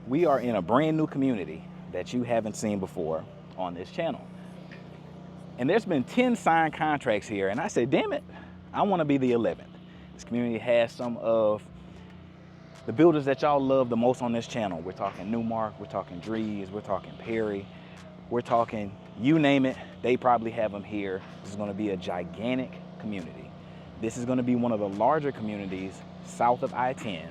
We are in a brand new community that you haven't seen before on this channel. And there's been 10 signed contracts here, and I said, damn it, I want to be the 11th. This community has some of the builders that y'all love the most on this channel. We're talking Newmark, we're talking Drees, we're talking Perry, we're talking, you name it, they probably have them here. This is going to be a gigantic community. This is going to be one of the larger communities south of I-10.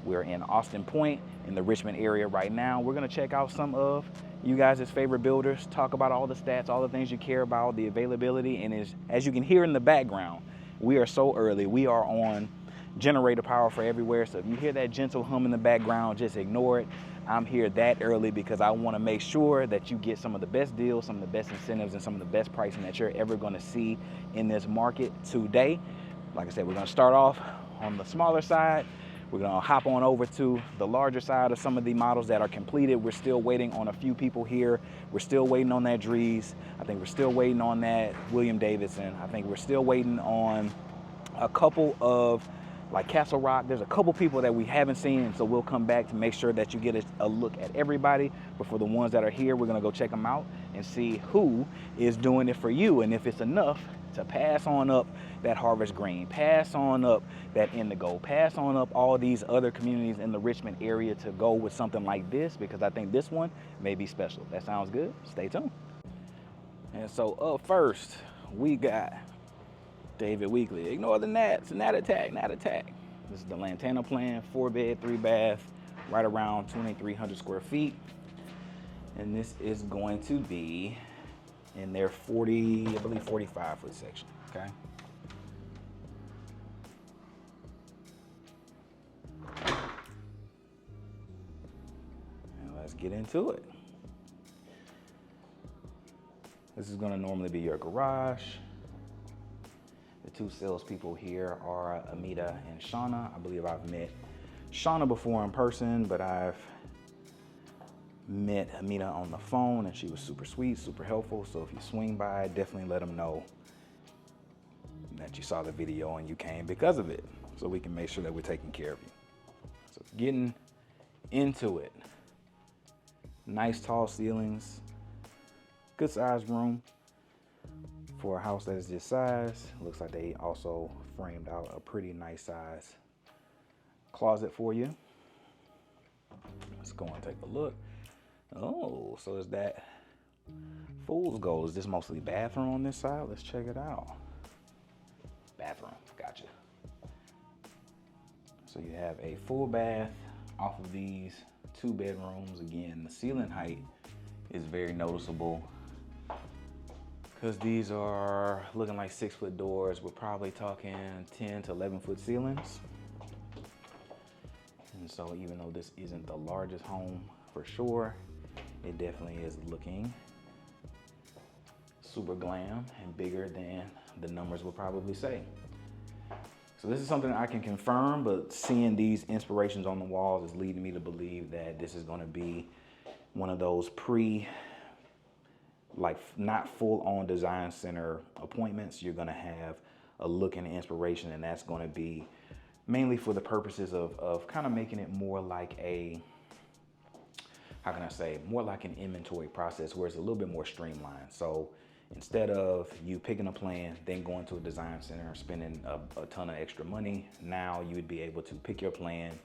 We're in Austin Point in the Richmond area right now. We're going to check out some of you guys' favorite builders, talk about all the stats, all the things you care about, the availability, and as you can hear in the background, we are so early. We are on generator power for everywhere, so if you hear that gentle hum in the background, just ignore it. I'm here that early because I want to make sure that you get some of the best deals, some of the best incentives, and some of the best pricing that you're ever going to see in this market today. Like I said, we're going to start off on the smaller side. We're going to hop on over to the larger side of some of the models that are completed. We're still waiting on a few people here. We're still waiting on that Drees. I think we're still waiting on that William Davidson. I think we're still waiting on a couple of like Castle Rock. There's a couple people that we haven't seen, and so we'll come back to make sure that you get a look at everybody. But for the ones that are here, we're going to go check them out and see who is doing it for you, and if it's enough to pass on up that Harvest Green, pass on up that Indigo, pass on up all these other communities in the Richmond area to go with something like this, because I think this one may be special. That sounds good? Stay tuned. And so up first, we got David Weekley. Ignore the gnats, gnat attack, gnat attack. This is the Lathan plan, 4-bed, 3-bath, right around 2,300 square feet. And this is going to be in their 40, I believe 45-foot section, okay? And let's get into it. This is gonna normally be your garage. The two salespeople here are Amita and Shauna. I believe I've met Shauna before in person, but I've met Amita on the phone, and she was super sweet, super helpful. So if you swing by, definitely let them know that you saw the video and you came because of it, so we can make sure that we're taking care of you. So getting into it. Nice tall ceilings, good sized room for a house that is this size. Looks like they also framed out a pretty nice size closet for you. Let's go and take a look. Oh, so is that fool's gold? Is this mostly bathroom on this side? Let's check it out. Bathroom, gotcha. So you have a full bath off of these 2 bedrooms. Again, the ceiling height is very noticeable because these are looking like 6-foot doors. We're probably talking 10 to 11-foot ceilings. And so even though this isn't the largest home for sure, it definitely is looking super glam and bigger than the numbers will probably say. So this is something I can confirm, but seeing these inspirations on the walls is leading me to believe that this is going to be one of those like not full-on design center appointments. You're going to have a look and inspiration, and that's going to be mainly for the purposes of kind of making it more like a, how can I say, more like an inventory process where it's a little bit more streamlined. So instead of you picking a plan, then going to a design center and spending a ton of extra money, now you would be able to pick your plan,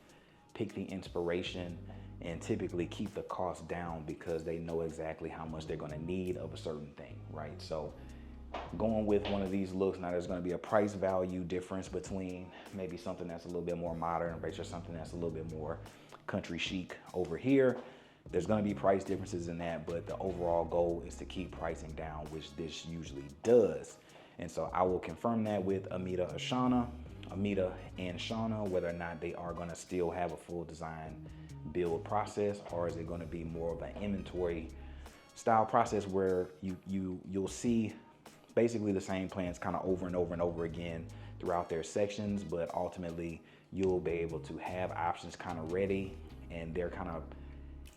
pick the inspiration, and typically keep the cost down because they know exactly how much they're going to need of a certain thing, right? So going with one of these looks, now there's going to be a price value difference between maybe something that's a little bit more modern versus something that's a little bit more country chic over here. There's going to be price differences in that, but the overall goal is to keep pricing down, which this usually does. And so I will confirm that with Amita and Shauna, whether or not they are going to still have a full design build process, or is it going to be more of an inventory style process where you'll see basically the same plans kind of over and over and over again throughout their sections, but ultimately you'll be able to have options kind of ready, and they're kind of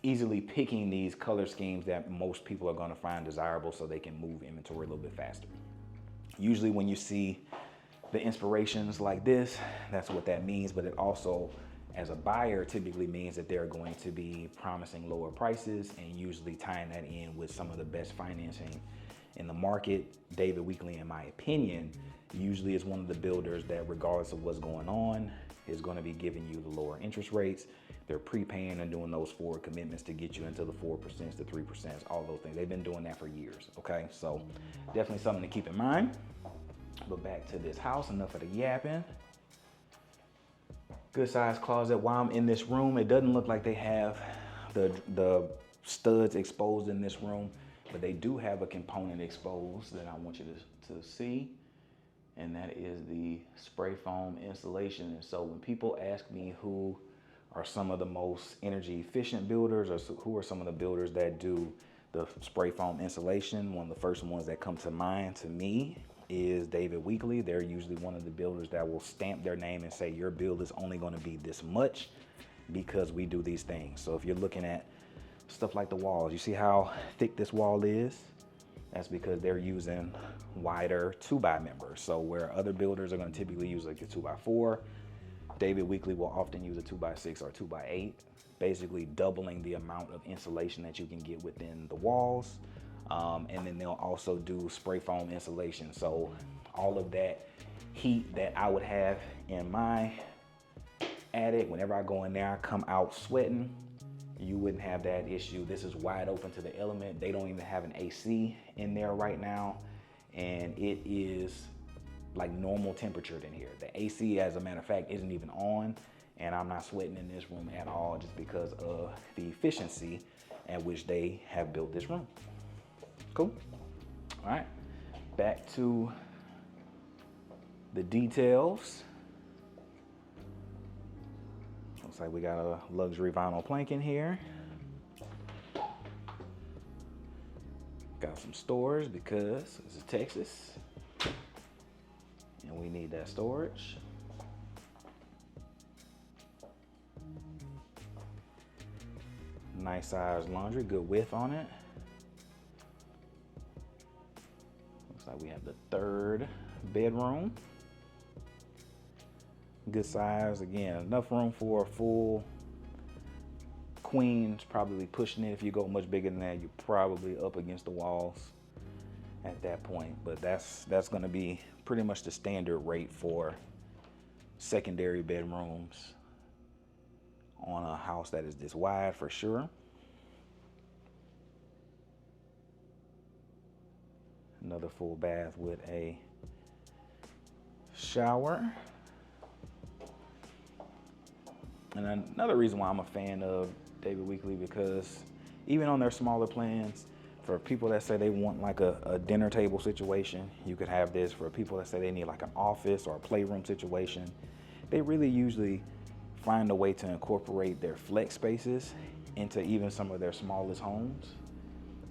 easily picking these color schemes that most people are going to find desirable so they can move inventory a little bit faster. Usually when you see the inspirations like this, that's what that means, but it also As a buyer, typically means that they're going to be promising lower prices and usually tying that in with some of the best financing in the market. David Weekley, in my opinion, usually is one of the builders that, regardless of what's going on, is going to be giving you the lower interest rates. They're prepaying and doing those forward commitments to get you into the 4%, the 3%, all those things. They've been doing that for years, okay? So definitely something to keep in mind. But back to this house, enough of the yapping. Good sized closet. While I'm in this room, it doesn't look like they have the studs exposed in this room, but they do have a component exposed that I want you to see, and that is the spray foam insulation. And so when people ask me who are some of the most energy efficient builders, or who are some of the builders that do the spray foam insulation, one of the first ones that come to mind to me is David Weekley. They're usually one of the builders that will stamp their name and say your build is only going to be this much because we do these things. So if you're looking at stuff like the walls, you see how thick this wall is? That's because they're using wider 2x members. So where other builders are going to typically use like a 2x4, David Weekley will often use a 2x6 or 2x8, basically doubling the amount of insulation that you can get within the walls. And then they'll also do spray foam insulation. So all of that heat that I would have in my attic, whenever I go in there, I come out sweating, you wouldn't have that issue. This is wide open to the element. They don't even have an AC in there right now. And it is like normal temperature in here. The AC, as a matter of fact, isn't even on, and I'm not sweating in this room at all just because of the efficiency at which they have built this room. Cool. All right, back to the details. Looks like we got a luxury vinyl plank in here. Got some storage because this is Texas and we need that storage. Nice size laundry, good width on it. Looks like we have the third bedroom. Good size, again, enough room for a full queen's, probably pushing it. If you go much bigger than that, you're probably up against the walls at that point. But that's gonna be pretty much the standard rate for secondary bedrooms on a house that is this wide, for sure. Another full bath with a shower. And another reason why I'm a fan of David Weekley, because even on their smaller plans, for people that say they want like a dinner table situation, you could have this. For people that say they need like an office or a playroom situation, they really usually find a way to incorporate their flex spaces into even some of their smallest homes.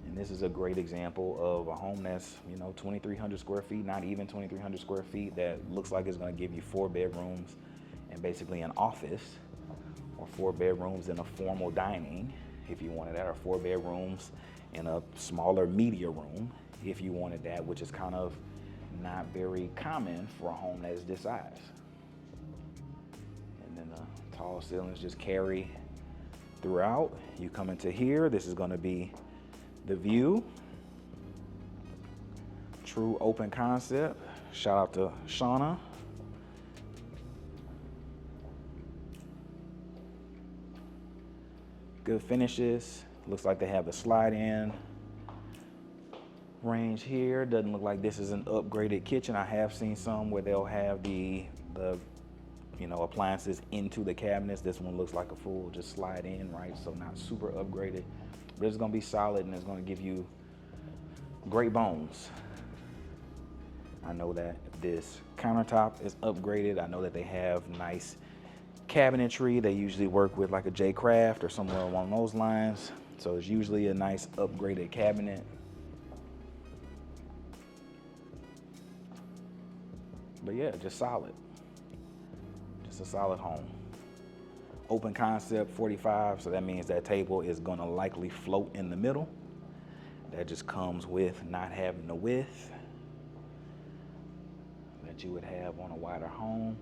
And this is a great example of a home that's, 2,300 square feet, not even 2,300 square feet, that looks like it's gonna give you 4 bedrooms and basically an office, or 4 bedrooms in a formal dining, if you wanted that, or 4 bedrooms in a smaller media room, if you wanted that, which is kind of not very common for a home that is this size. And then the tall ceilings just carry throughout. You come into here, this is gonna be the view. True open concept. Shout out to Shauna. Good finishes. Looks like they have a slide-in range here. Doesn't look like this is an upgraded kitchen. I have seen some where they'll have the appliances into the cabinets. This one looks like a full just slide in, right? So not super upgraded, but it's gonna be solid and it's gonna give you great bones. I know that this countertop is upgraded. I know that they have nice cabinetry. They usually work with like a J Craft or somewhere along those lines. So it's usually a nice upgraded cabinet. But yeah, just solid. Just a solid home. Open concept, 45, so that means that table is gonna likely float in the middle. That just comes with not having the width that you would have on a wider home.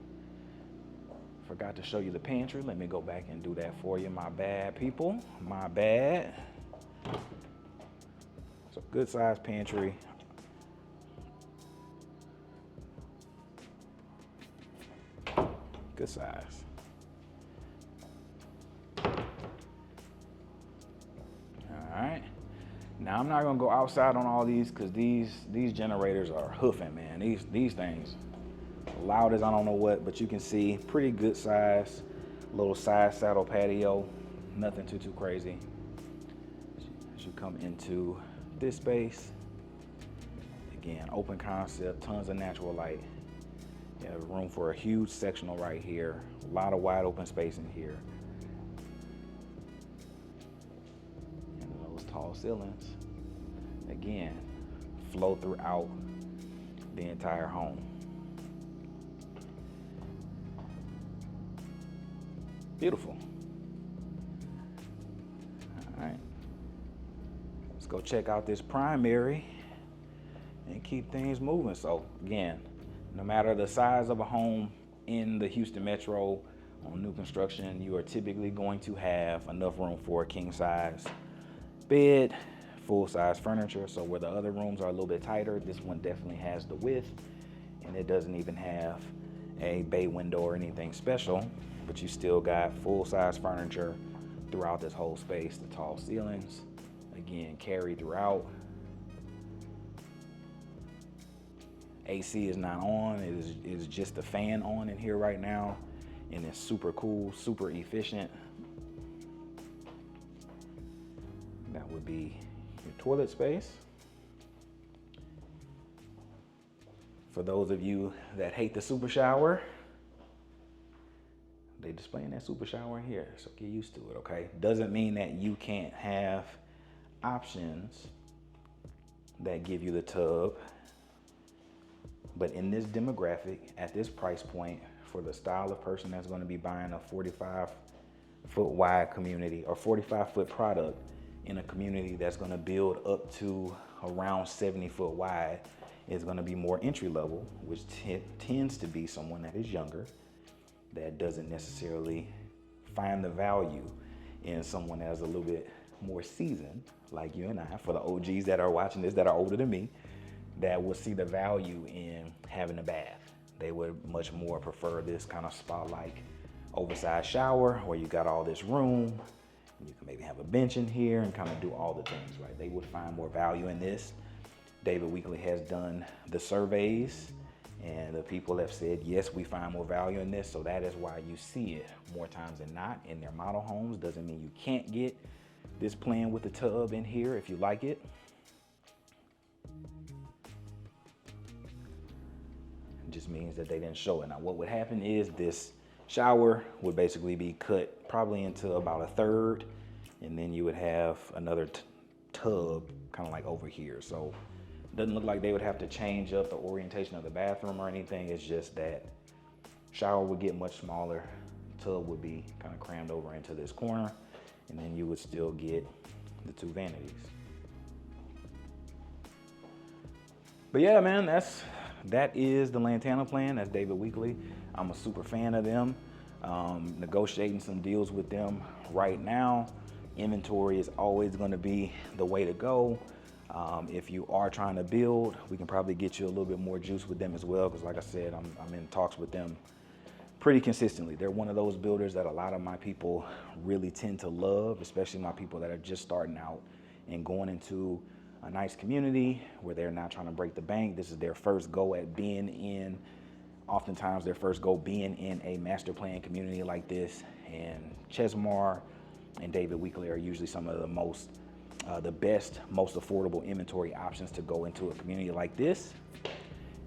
Forgot to show you the pantry. Let me go back and do that for you. My bad, people. My bad. So good sized pantry. Good size. All right. Now I'm not gonna go outside on all these because these generators are hoofing, man. These things loud as I don't know what, but you can see pretty good size, little side saddle patio, nothing too crazy. As you come into this space, again, open concept, tons of natural light. You have room for a huge sectional right here, a lot of wide open space in here. And those tall ceilings, again, flow throughout the entire home. Beautiful. All right. Let's go check out this primary and keep things moving. So again, no matter the size of a home in the Houston Metro on new construction, you are typically going to have enough room for a king size bed, full size furniture. So where the other rooms are a little bit tighter, this one definitely has the width, and it doesn't even have a bay window or anything special, but you still got full size furniture throughout this whole space. The tall ceilings, again, carry throughout. AC is not on, it is just the fan on in here right now, and it's super cool, super efficient. That would be your toilet space. For those of you that hate the super shower, they displaying that super shower in here, so get used to it, okay? Doesn't mean that you can't have options that give you the tub, but in this demographic, at this price point, for the style of person that's gonna be buying a 45-foot wide community or 45-foot product in a community that's gonna build up to around 70-foot wide, is gonna be more entry level, which tends to be someone that is younger, that doesn't necessarily find the value in someone that's a little bit more seasoned, like you and I. For the OGs that are watching this that are older than me, that will see the value in having a bath. They would much more prefer this kind of spa-like oversized shower where you got all this room, and you can maybe have a bench in here and kind of do all the things, right? They would find more value in this. David Weekley has done the surveys, and the people have said, yes, we find more value in this. So that is why you see it more times than not in their model homes. Doesn't mean you can't get this plan with the tub in here if you like it. It just means that they didn't show it. Now what would happen is this shower would basically be cut probably into about a third, and then you would have another tub kind of like over here. So doesn't look like they would have to change up the orientation of the bathroom or anything. It's just that shower would get much smaller, tub would be kind of crammed over into this corner, and then you would still get the two vanities. But yeah, man, that is the Lathan plan. That's David Weekley. I'm a super fan of them. Negotiating some deals with them right now. Inventory is always going to be the way to go. If you are trying to build, we can probably get you a little bit more juice with them as well, because like I said, I'm in talks with them pretty consistently. They're one of those builders that a lot of my people really tend to love, especially my people that are just starting out and going into a nice community where they're not trying to break the bank. This is their first go at being in, oftentimes their first go being in a master plan community like this. And Chesmar and David Weekley are usually some of the best, most affordable inventory options to go into a community like this.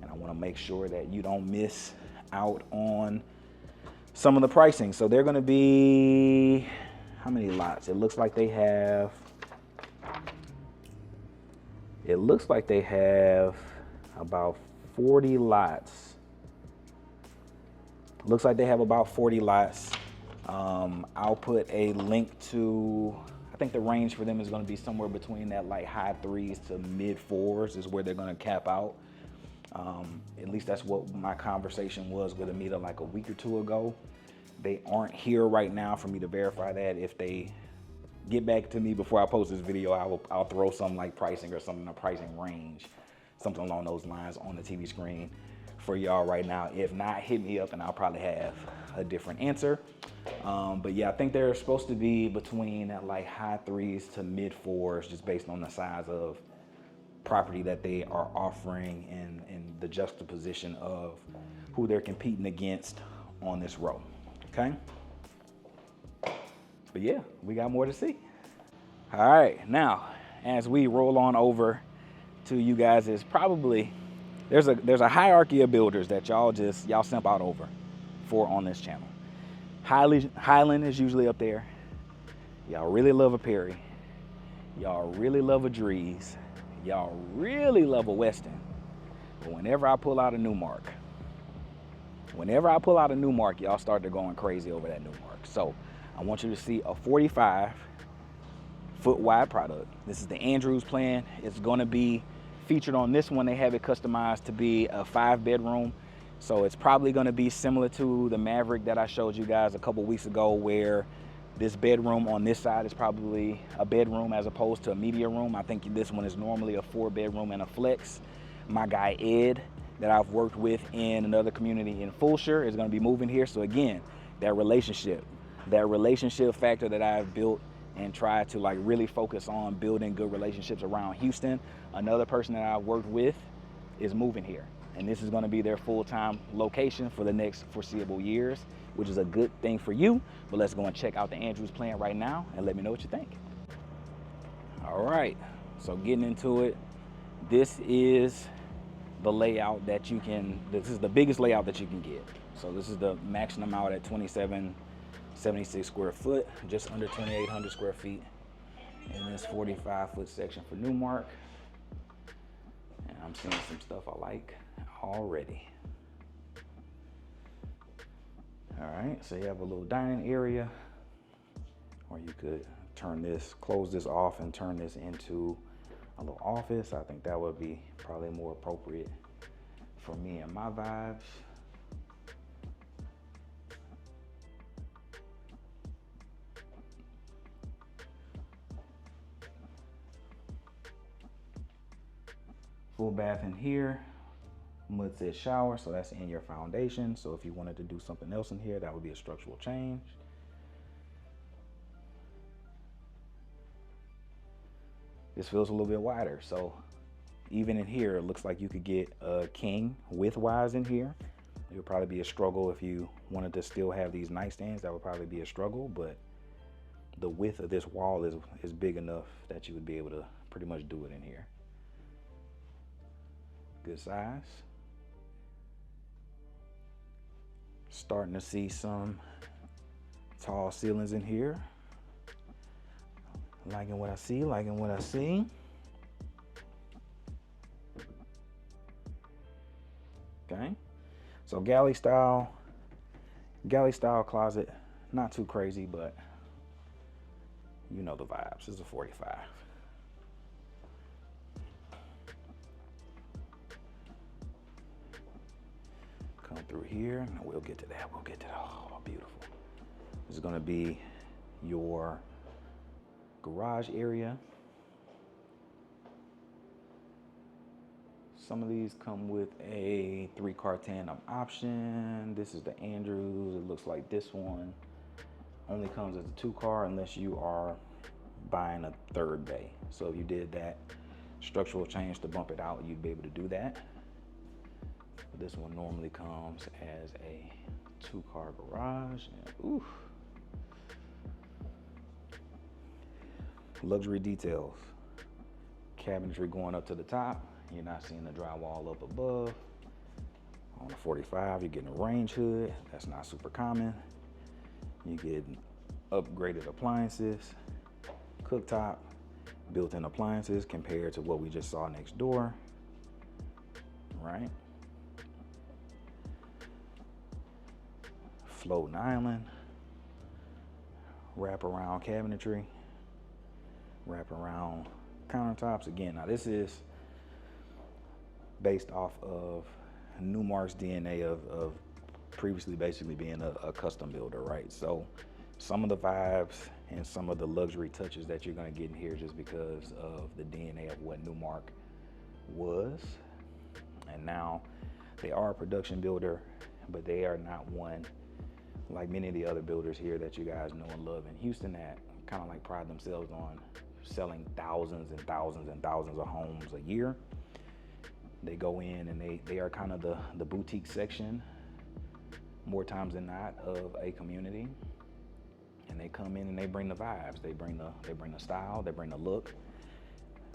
And I want to make sure that you don't miss out on some of the pricing. So they're going to be, how many lots? It looks like they have about 40 lots. Looks like they have about 40 lots. I'll put a link to, I think the range for them is going to be somewhere between that like high 3s to mid 4s is where they're going to cap out. At least that's what my conversation was with Amita like a week or two ago. They aren't here right now for me to verify that. If they get back to me before I post this video, I'll throw something like pricing or something, a pricing range, something along those lines on the TV screen for y'all right now. If not, hit me up and I'll probably have a different answer. But yeah, I think they're supposed to be between like high 3s to mid 4s, just based on the size of property that they are offering and the juxtaposition of who they're competing against on this row. Okay. But yeah, we got more to see. All right, now as we roll on over to you guys, is probably there's a hierarchy of builders that y'all simp out over for on this channel. Highland is usually up there. Y'all really love a Perry. Y'all really love a Drees. Y'all really love a Westin. But whenever I pull out a Newmark, y'all start to going crazy over that Newmark. So I want you to see a 45-foot wide product. This is the Andrews plan. It's gonna be featured on this one. They have it customized to be a 5-bedroom. So it's probably gonna be similar to the Maverick that I showed you guys a couple weeks ago, where this bedroom on this side is probably a bedroom as opposed to a media room. I think this one is normally a 4-bedroom and a flex. My guy Ed, that I've worked with in another community in Fulshire, is gonna be moving here. So again, that relationship factor that I've built and tried to like really focus on building good relationships around Houston. Another person that I've worked with is moving here, and this is gonna be their full-time location for the next foreseeable years, which is a good thing for you. But let's go and check out the Andrews plan right now and let me know what you think. All right, so getting into it, this is the layout that this is the biggest layout that you can get. So this is the maximum out at 2776 square foot, just under 2,800 square feet in this 45-foot section for Newmark. And I'm seeing some stuff I like already. All right, so you have a little dining area, or you could close this off and turn this into a little office. I think that would be probably more appropriate for me and my vibes. Full bath in here, mud set shower, so that's in your foundation. So if you wanted to do something else in here, that would be a structural change. This feels a little bit wider, so even in here, it looks like you could get a king width-wise in here. It would probably be a struggle if you wanted to still have these nightstands. That would probably be a struggle, but the width of this wall is big enough that you would be able to pretty much do it in here. Good size. Starting to see some tall ceilings in here. Liking what I see, liking what I see. Okay, so galley style closet, not too crazy, but you know the vibes. This is a 45. Come through here, and we'll get to that. Oh, beautiful. This is gonna be your garage area. Some of these come with a 3-car tandem option. This is the Andrews. It looks like this one only comes as a 2-car unless you are buying a 3rd bay. So if you did that structural change to bump it out, you'd be able to do that. But this one normally comes as a 2-car garage. And, oof. Luxury details. Cabinetry going up to the top. You're not seeing the drywall up above. On the 45, you're getting a range hood. That's not super common. You get upgraded appliances, cooktop, built-in appliances compared to what we just saw next door, right? Floating island, wrap-around cabinetry, wrap-around countertops. Again, now this is based off of Newmark's DNA of previously basically being a custom builder, right? So some of the vibes and some of the luxury touches that you're gonna get in here just because of the DNA of what Newmark was. And now they are a production builder, but they are not one like many of the other builders here that you guys know and love in Houston that kind of like pride themselves on selling thousands and thousands and thousands of homes a year. They go in and they are kind of the boutique section more times than not of a community. And they come in and they bring the vibes. They bring the style, they bring the look.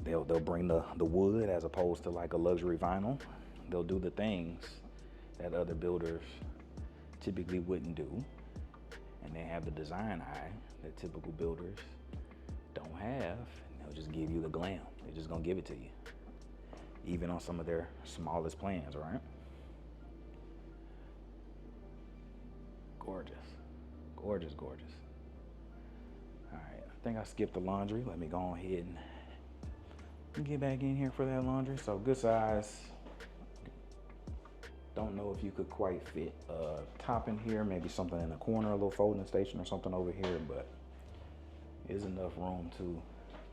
They'll bring the wood as opposed to like a luxury vinyl. They'll do the things that other builders typically wouldn't do. And they have the design eye that typical builders don't have. And they'll just give you the glam. They're just gonna give it to you. Even on some of their smallest plans, right? Gorgeous, gorgeous, gorgeous. All right, I think I skipped the laundry. Let me go ahead and get back in here for that laundry. So good size. Don't know if you could quite fit a top in here, maybe something in the corner, a little folding station or something over here, but is enough room to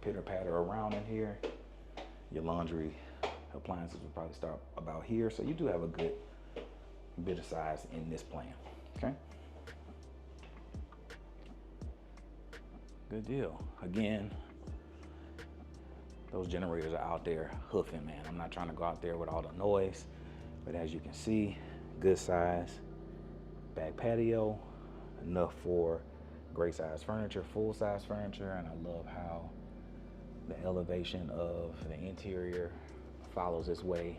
pitter patter around in here. Your laundry appliances will probably start about here, so you do have a good bit of size in this plan, okay? Good deal. Again, those generators are out there hoofing, man. I'm not trying to go out there with all the noise, but as you can see, good size back patio, enough for great size furniture, full size furniture, and I love how the elevation of the interior follows its way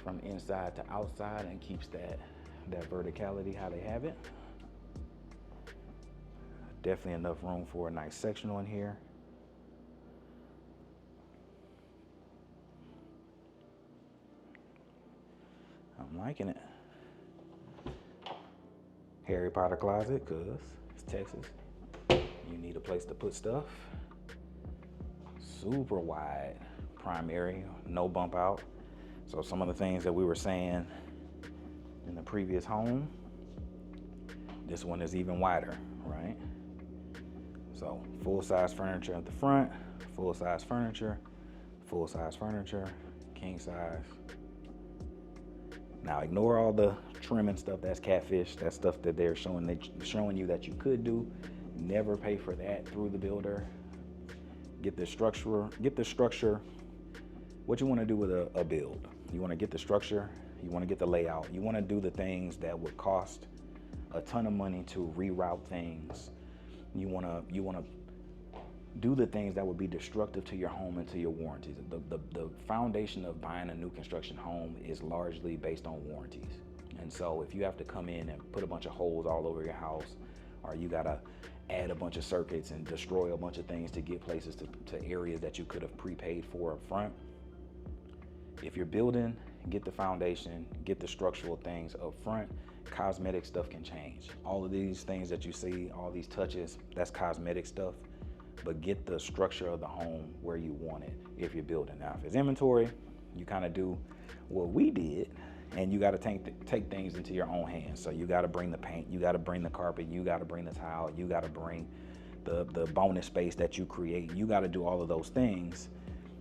from inside to outside and keeps that verticality how they have it. Definitely enough room for a nice sectional in here. I'm liking it. Harry Potter closet, cause it's Texas. You need a place to put stuff. Super wide primary, no bump out. So some of the things that we were saying in the previous home, this one is even wider, right? So full-size furniture at the front, full-size furniture, king size. Now ignore all the trim and stuff, that's catfish, that's stuff that they're showing you that you could do. Never pay for that through the builder. Get the structure. What you want to do with a build, you want to get the structure, you want to get the layout, you want to do the things that would cost a ton of money to reroute things. You want to do the things that would be destructive to your home and to your warranties. The foundation of buying a new construction home is largely based on warranties. And so if you have to come in and put a bunch of holes all over your house, or you gotta add a bunch of circuits and destroy a bunch of things to get places to areas that you could have prepaid for up front, if you're building, get the foundation, get the structural things up front. Cosmetic stuff can change. All of these things that you see, all these touches, that's cosmetic stuff. But get the structure of the home where you want it if you're building. Now, if it's inventory, you kind of do what we did, and you got to take things into your own hands. So you got to bring the paint, you got to bring the carpet, you got to bring the tile, you got to bring the bonus space that you create. You got to do all of those things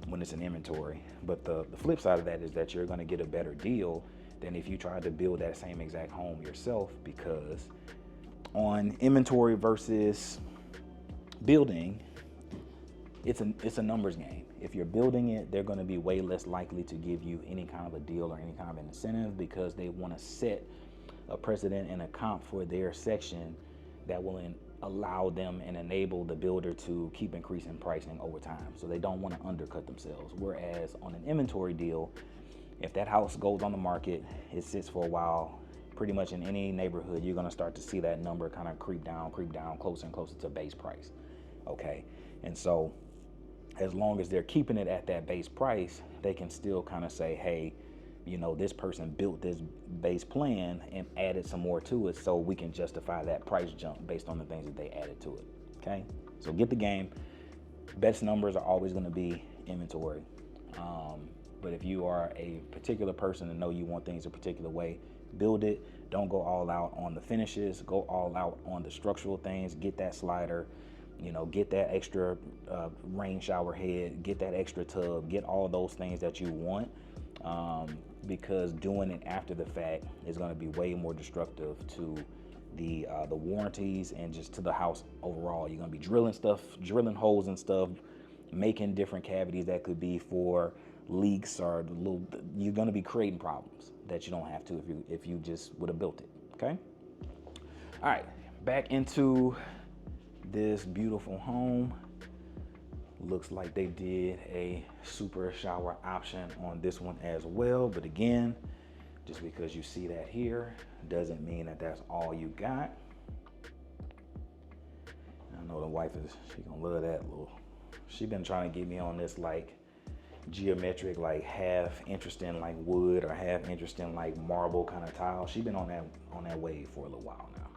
when it's an inventory. But the flip side of that is that you're going to get a better deal than if you tried to build that same exact home yourself, because on inventory versus building, it's a numbers game. If you're building it, they're going to be way less likely to give you any kind of a deal or any kind of an incentive, because they want to set a precedent and a comp for their section that will allow them and enable the builder to keep increasing pricing over time. So they don't want to undercut themselves. Whereas on an inventory deal, if that house goes on the market, it sits for a while, pretty much in any neighborhood, you're going to start to see that number kind of creep down, closer and closer to base price. Okay. And so as long as they're keeping it at that base price, they can still kind of say, hey, you know, this person built this base plan and added some more to it, so we can justify that price jump based on the things that they added to it. Okay. So get the game. Best numbers are always going to be inventory. But if you are a particular person and know you want things a particular way, Build it. Don't go all out on the finishes. Go all out on the structural things. Get that slider, you know, get that extra rain shower head, get that extra tub, get all those things that you want, because doing it after the fact is going to be way more destructive to the warranties and just to the house overall. You're going to be drilling holes and stuff, making different cavities that could be for leaks, or you're going to be creating problems that you don't have to if you just would have built it. Okay. All right, back into this beautiful home. Looks like they did a super shower option on this one as well, but again, just because you see that here doesn't mean that that's all you got. I know the wife she gonna love that little. She been trying to get me on this like geometric, like half interest in like wood or half interest in like marble kind of tile. She been on that wave for a little while now.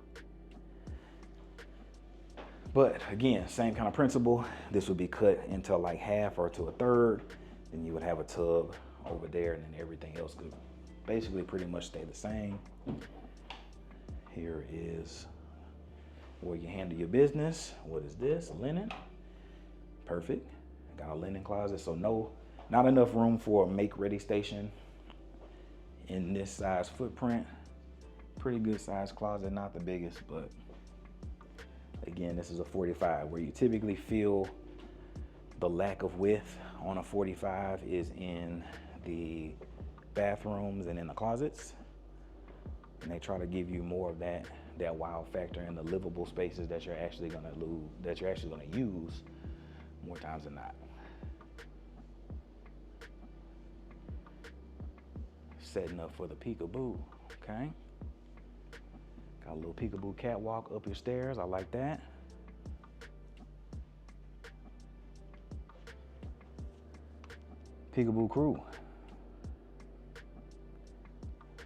But again, same kind of principle. This would be cut into like half or to a third. Then you would have a tub over there, and then everything else could basically pretty much stay the same. Here is where you handle your business. What is this? Linen. Perfect. Got a linen closet, so not enough room for a make-ready station in this size footprint. Pretty good size closet, not the biggest, but again, this is a 45. Where you typically feel the lack of width on a 45 is in the bathrooms and in the closets. And they try to give you more of that wow factor in the livable spaces that you're actually gonna use more times than not. Setting up for the peekaboo, okay? Got a little peekaboo catwalk up your stairs. I like that. Peekaboo crew.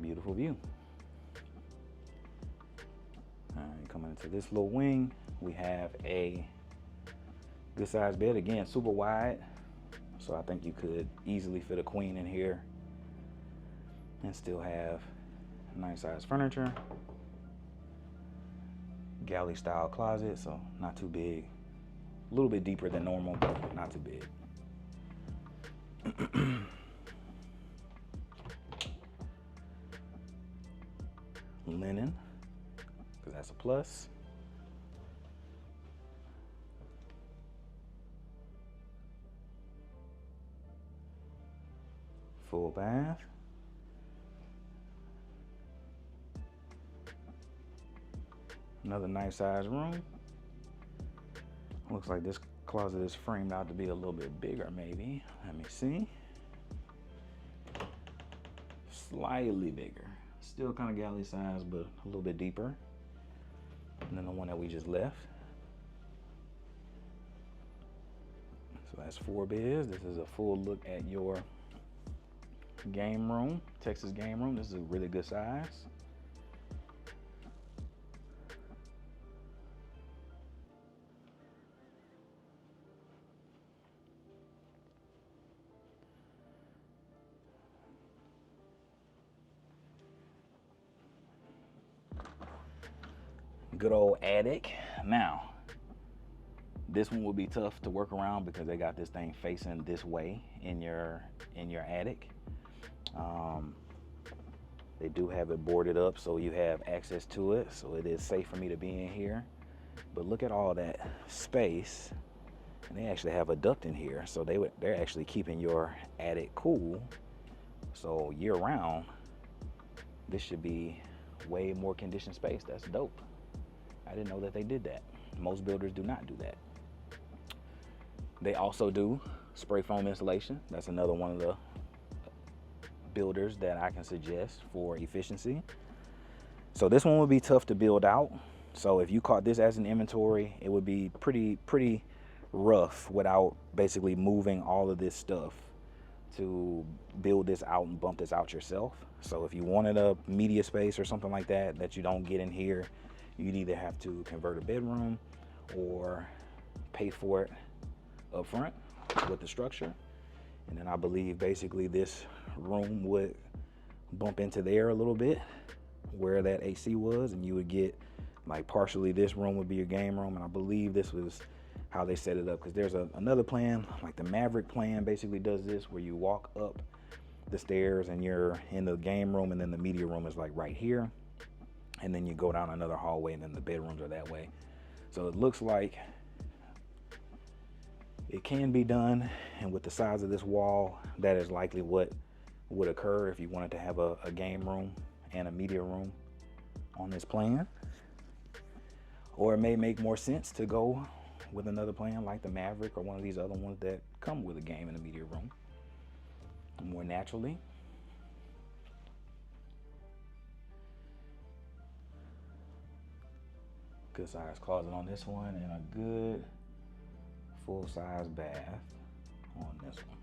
Beautiful view. All right, coming into this little wing, we have a good sized bed. Again, super wide. So I think you could easily fit a queen in here and still have nice sized furniture. Galley style closet, so not too big. A little bit deeper than normal, but not too big. Linen, because that's a plus. Full bath. Another nice size room. Looks like this closet is framed out to be a little bit bigger, maybe. Let me see. Slightly bigger. Still kind of galley size, but a little bit deeper than the one that we just left. So that's 4 beds. This is a full look at your game room, Texas game room. This is a really good size. Good old attic. Now, this one will be tough to work around because they got this thing facing this way in your attic. They do have it boarded up so you have access to it, so it is safe for me to be in here. But look at all that space, and they actually have a duct in here, so they're actually keeping your attic cool. So year round, this should be way more conditioned space. That's dope. I didn't know that they did that. Most builders do not do that. They also do spray foam insulation. That's another one of the builders that I can suggest for efficiency. So this one would be tough to build out. So if you caught this as an inventory, it would be pretty rough without basically moving all of this stuff to build this out and bump this out yourself. So if you wanted a media space or something like that you don't get in here, you'd either have to convert a bedroom or pay for it up front with the structure. And then I believe basically this room would bump into there a little bit where that AC was, and you would get like partially this room would be your game room, and I believe this was how they set it up, because there's another plan, like the Maverick plan basically does this, where you walk up the stairs and you're in the game room, and then the media room is like right here, and then you go down another hallway, and then the bedrooms are that way. So it looks like it can be done, and with the size of this wall, that is likely what would occur if you wanted to have a game room and a media room on this plan. Or it may make more sense to go with another plan like the Maverick or one of these other ones that come with a game and a media room more naturally. Good size closet on this one, and a good full-size bath on this one.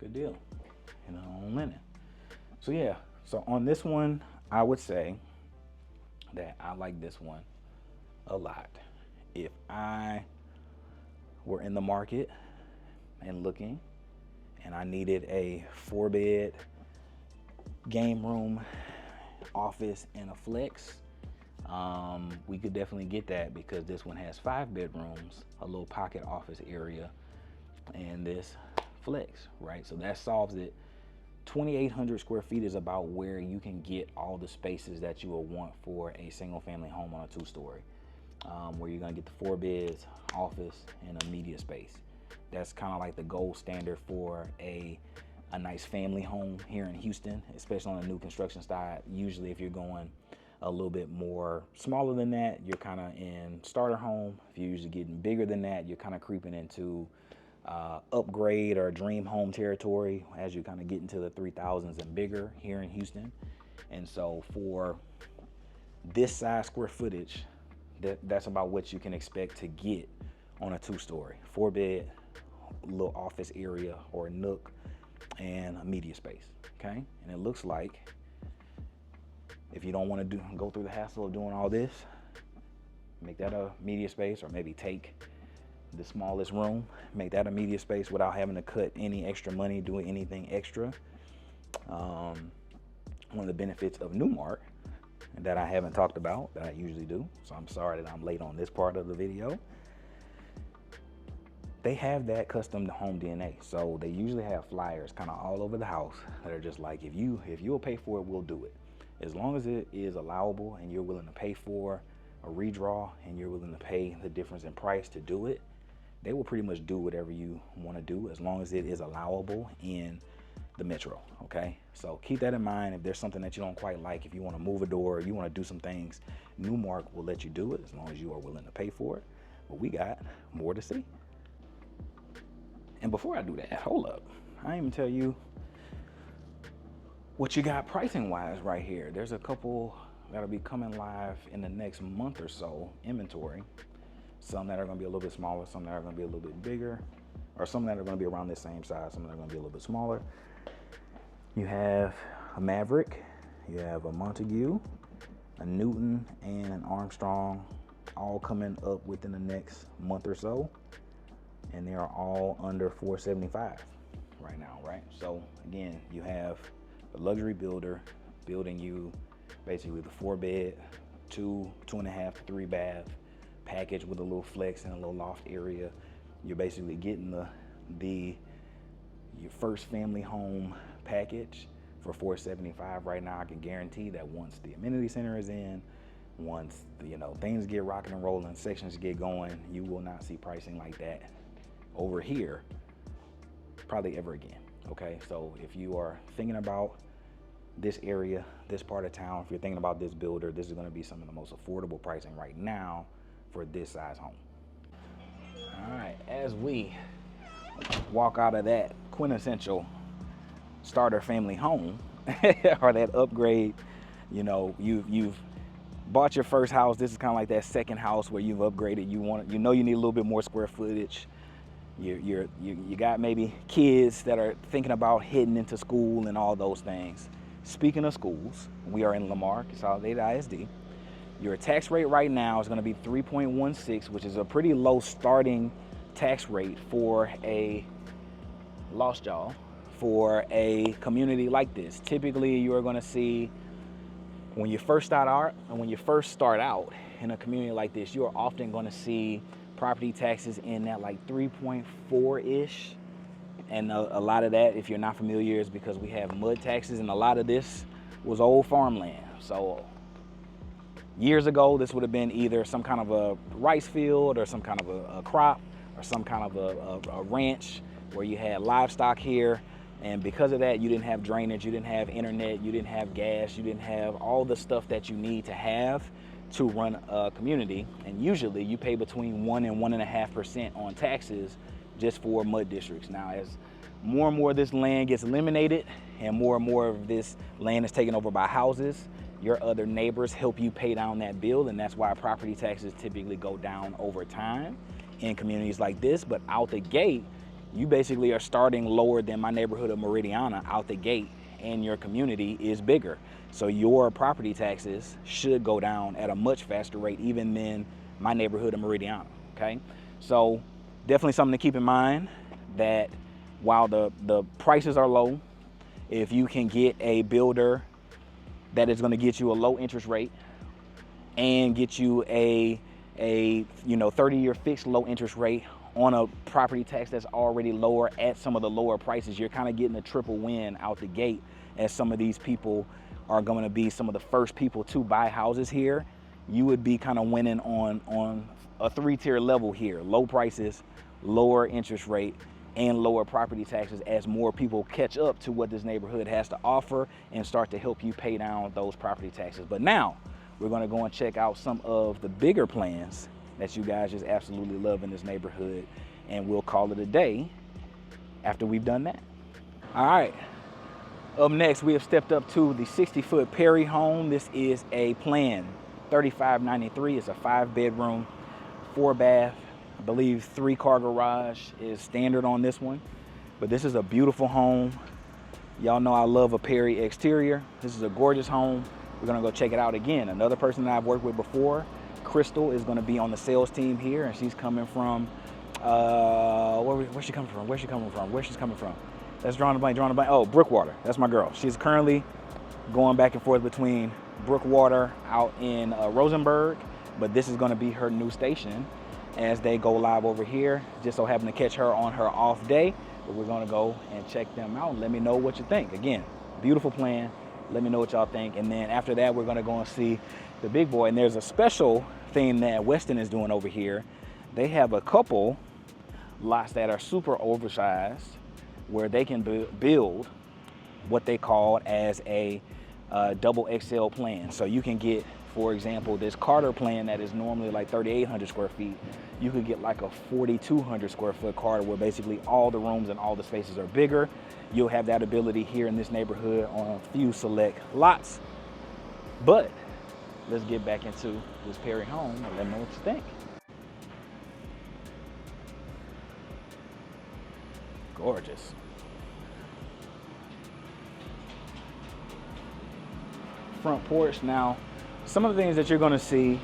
Good deal. And on linen. So yeah, so on this one, I would say that I like this one a lot. If I were in the market and looking, and I needed a 4-bed game room, office, and a flex, we could definitely get that, because this one has 5 bedrooms, a little pocket office area, and this flex, right? So that solves it. 2,800 square feet is about where you can get all the spaces that you will want for a single family home on a 2-story, where you're gonna get the 4 beds, office, and a media space. That's kind of like the gold standard for a nice family home here in Houston, especially on the new construction side. Usually if you're going a little bit more smaller than that, you're kind of in starter home. If you're usually getting bigger than that, you're kind of creeping into upgrade or dream home territory as you kind of get into the 3,000s and bigger here in Houston. And so for this size square footage, that's about what you can expect to get on a 2-story, 4-bed, little office area or nook, and a media space. Okay, and it looks like, if you don't want to go through the hassle of doing all this, make that a media space, or maybe take the smallest room, make that a media space without having to cut any extra money doing anything extra. One of the benefits of Newmark that I haven't talked about, that I usually do, so I'm sorry that I'm late on this part of the video, they have that custom home DNA. So they usually have flyers kind of all over the house that are just like, if you'll pay for it, we'll do it. As long as it is allowable and you're willing to pay for a redraw and you're willing to pay the difference in price to do it, they will pretty much do whatever you want to do, as long as it is allowable in the metro. Okay, so keep that in mind. If there's something that you don't quite like, if you want to move a door, you want to do some things, Newmark will let you do it as long as you are willing to pay for it. But we got more to see. And before I do that, hold up, I didn't even tell you what you got pricing wise right here. There's a couple that'll be coming live in the next month or so, inventory. Some that are gonna be a little bit smaller, some that are gonna be a little bit bigger, or some that are gonna be around the same size, some that are gonna be a little bit smaller. You have a Maverick, you have a Montague, a Newton, and an Armstrong, all coming up within the next month or so. And they are all under $475 right now, right? So again, you have a luxury builder building you basically the 4-bed, 2.5 to 3 bath package with a little flex and a little loft area. You're basically getting your first family home package for $475 right now. I can guarantee that once the amenity center is in, once things get rocking and rolling, sections get going, you will not see pricing like that over here probably ever again. Okay, so if you are thinking about this area, this part of town, if you're thinking about this builder, this is going to be some of the most affordable pricing right now for this size home. All right, as we walk out of that quintessential starter family home or that upgrade, you've bought your first house. This is kind of like that second house where you've upgraded. You need a little bit more square footage. You got maybe kids that are thinking about heading into school and all those things. Speaking of schools, we are in Lamar Consolidated ISD. Your tax rate right now is going to be 3.16, which is a pretty low starting tax rate for a Lost Y'all for a community like this. Typically, you are going to see when you first start out in a community like this, you are often going to see property taxes in that like 3.4-ish. And a lot of that, if you're not familiar, is because we have mud taxes, and a lot of this was old farmland. So years ago, this would have been either some kind of a rice field or some kind of a crop or some kind of a ranch where you had livestock here. And because of that, you didn't have drainage, you didn't have internet, you didn't have gas, you didn't have all the stuff that you need to have to run a community. And usually you pay between 1 and 1.5% on taxes just for mud districts. Now, as more and more of this land gets eliminated and more of this land is taken over by houses, your other neighbors help you pay down that bill, and that's why property taxes typically go down over time in communities like this. But out the gate, you basically are starting lower than my neighborhood of Meridiana out the gate, and your community is bigger. So your property taxes should go down at a much faster rate even than my neighborhood of Meridiana, okay? So definitely something to keep in mind, that while the prices are low, if you can get a builder that is going to get you a low interest rate and get you a 30-year fixed low interest rate on a property tax that's already lower at some of the lower prices, you're kind of getting a triple win out the gate, as some of these people are going to be some of the first people to buy houses here. You would be kind of winning on a 3-tier level here: low prices, lower interest rate, and lower property taxes, as more people catch up to what this neighborhood has to offer and start to help you pay down those property taxes. But now we're going to go and check out some of the bigger plans that you guys just absolutely love in this neighborhood, and we'll call it a day after we've done that. All right, up next, we have stepped up to the 60-foot Perry home. This is a plan 3593. It's a 5-bedroom, 4-bath, I believe 3-car garage is standard on this one. But this is a beautiful home. Y'all know I love a Perry exterior. This is a gorgeous home. We're gonna go check it out again. Another person that I've worked with before, Crystal, is gonna be on the sales team here, and she's coming from, where's she coming from? That's drawing a blank. Oh, Brookwater, that's my girl. She's currently going back and forth between Brookwater out in Rosenberg, but this is gonna be her new station as they go live over here. Just so happened to catch her on her off day, but we're gonna go and check them out and let me know what you think. Again, beautiful plan. Let me know what y'all think. And then after that, we're gonna go and see the big boy. And there's a special thing that Westin is doing over here. They have a couple lots that are super oversized where they can build what they call as a double XL plan. So you can get, for example, this Carter plan that is normally like 3,800 square feet. You could get like a 4,200 square foot Carter where basically all the rooms and all the spaces are bigger. You'll have that ability here in this neighborhood on a few select lots. But let's get back into this Perry home and let me know what you think. Gorgeous. Front porch. Now, some of the things that you're going to see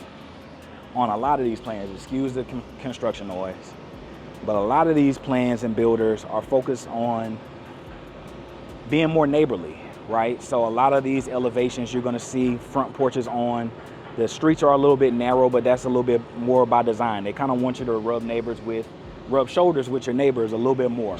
on a lot of these plans, excuse the construction noise, but a lot of these plans and builders are focused on being more neighborly, right? So a lot of these elevations, you're going to see front porches on. The streets are a little bit narrow, but that's a little bit more by design. They kind of want you to rub shoulders with your neighbors a little bit more.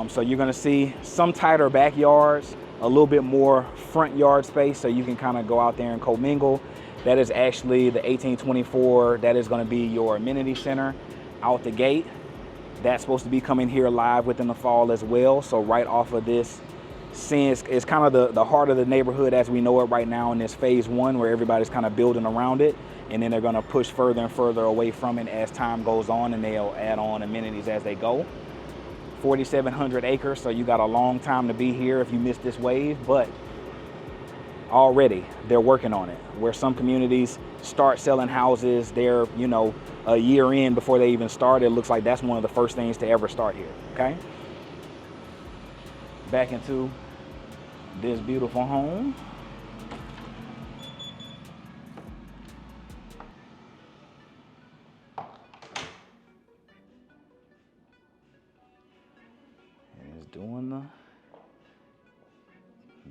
So you're going to see some tighter backyards, a little bit more front yard space, so you can kind of go out there and commingle. That is actually the 1824. That is going to be your amenity center out the gate. That's supposed to be coming here live within the fall as well. So right off of this, since it's kind of the heart of the neighborhood as we know it right now in this phase 1, where everybody's kind of building around it, and then they're going to push further and further away from it as time goes on, and they'll add on amenities as they go. 4,700 acres, so you got a long time to be here if you missed this wave, but already they're working on it. Where some communities start selling houses, they're, a year in before they even start. It looks like that's one of the first things to ever start here, okay? Back into this beautiful home. And it's doing the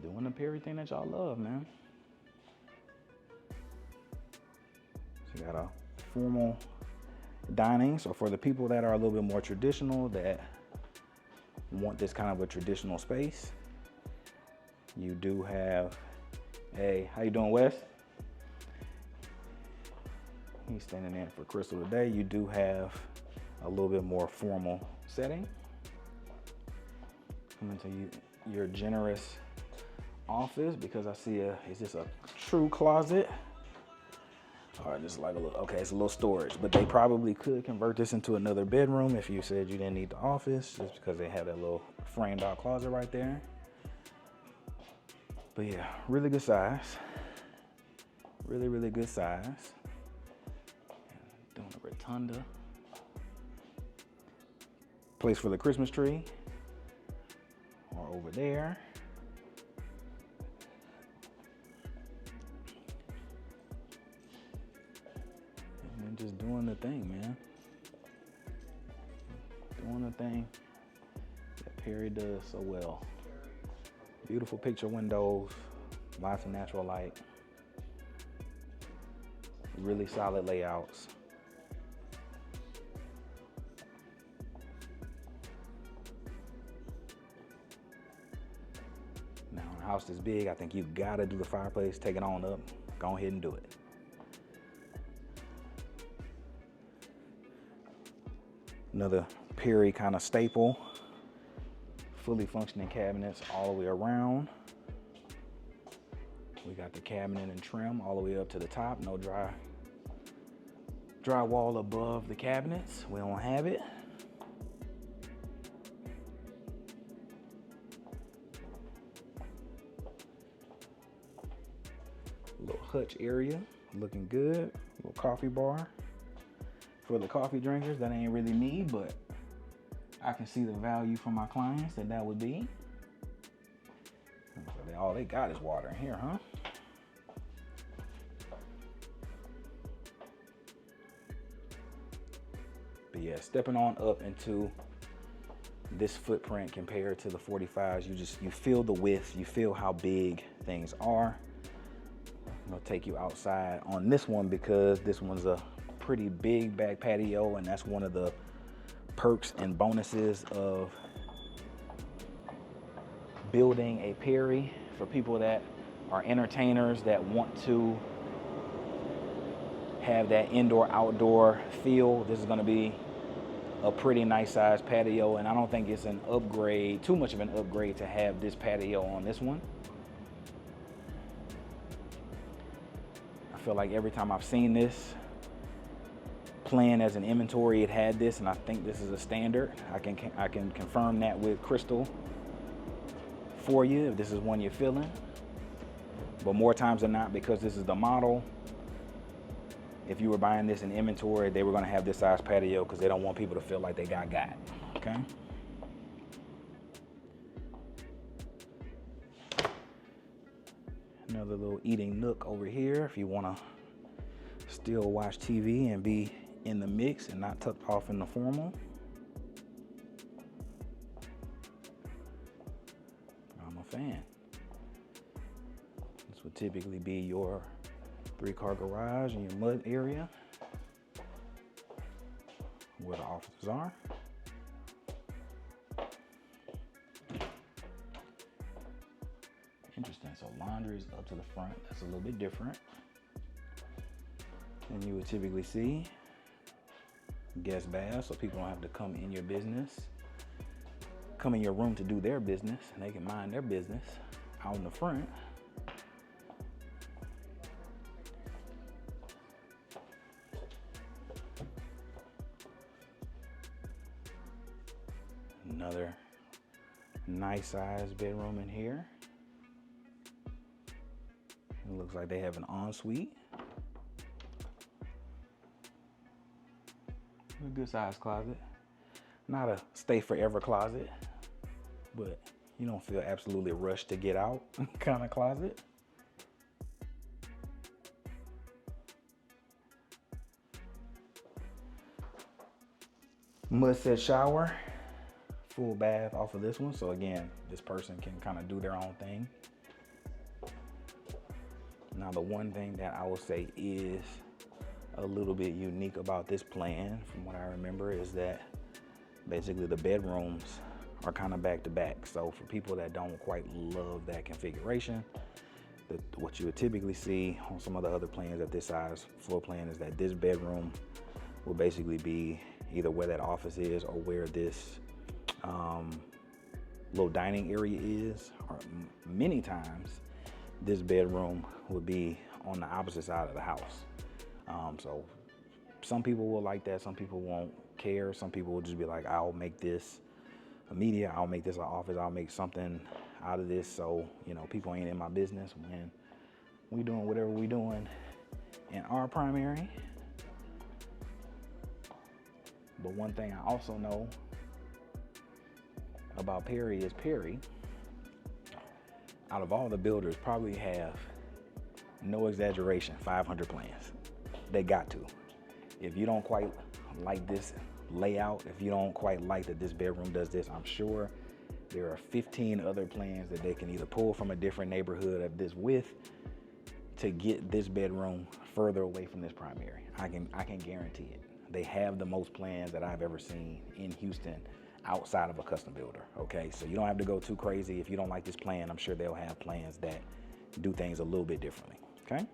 Doing the Perry thing that y'all love, man. So you got a formal dining. So for the people that are a little bit more traditional, that want this kind of a traditional space, you do have a, how you doing, Wes? He's standing in for Crystal today. You do have a little bit more formal setting. Come into your generous office, because I see is this a true closet? Or just like a little, okay, it's a little storage, but they probably could convert this into another bedroom if you said you didn't need the office, just because they have that little framed out closet right there. But yeah, really good size. Really, really good size. Doing a rotunda. Place for the Christmas tree. Or over there. And then just doing the thing, man. Doing the thing that Perry does so well. Beautiful picture windows, lots of natural light, really solid layouts. Now, a house this big, I think you gotta do the fireplace, take it on up, go ahead and do it. Another Perry kind of staple. Fully functioning cabinets all the way around. We got the cabinet and trim all the way up to the top. No drywall above the cabinets. We don't have it. Little hutch area, looking good. Little coffee bar. For the coffee drinkers, that ain't really me, but I can see the value for my clients that would be. So all they got is water in here, huh? But yeah, stepping on up into this footprint compared to the 45s, you feel the width, you feel how big things are. I'm gonna take you outside on this one because this one's a pretty big back patio, and that's one of the perks and bonuses of building a Perry for people that are entertainers that want to have that indoor-outdoor feel. This is going to be a pretty nice sized patio, and I don't think it's an upgrade, too much of an upgrade to have this patio on this one. I feel like every time I've seen this plan as an inventory, it had this, and I think this is a standard. I can confirm that with Crystal for you if this is one you're feeling. But more times than not, because this is the model, if you were buying this in inventory, they were going to have this size patio because they don't want people to feel like they got. Okay. Another little eating nook over here if you want to still watch TV and be in the mix and not tucked off in the formal. I'm a fan. This would typically be your 3-car garage and your mud area where the offices are. Interesting. So laundry is up to the front. That's a little bit different than you would typically see. Guest bath, so people don't have to come in your business, come in your room to do their business, and they can mind their business out in the front. Another nice sized bedroom in here. It looks like they have an ensuite. A good sized closet. Not a stay forever closet, but you don't feel absolutely rushed to get out kind of closet. Mud set shower, full bath off of this one. So again, this person can kind of do their own thing Now, the one thing that I will say is a little bit unique about this plan, from what I remember, is that basically the bedrooms are kind of back to back. So for people that don't quite love that configuration, what you would typically see on some of the other plans at this size floor plan is that this bedroom will basically be either where that office is or where this little dining area is, or many times this bedroom would be on the opposite side of the house. So some people will like that, some people won't care, some people will just be like, I'll make this a media, I'll make this an office, I'll make something out of this, so you know, people ain't in my business when we doing whatever we doing in our primary. But one thing I also know about Perry is Perry, out of all the builders, probably have, no exaggeration, 500 plans. They got to. If you don't quite like this layout, if you don't quite like that this bedroom does this, I'm sure there are 15 other plans that they can either pull from a different neighborhood of this width to get this bedroom further away from this primary. I can guarantee it. They have the most plans that I've ever seen in Houston outside of a custom builder, okay? So you don't have to go too crazy. If you don't like this plan, I'm sure they'll have plans that do things a little bit differently, okay?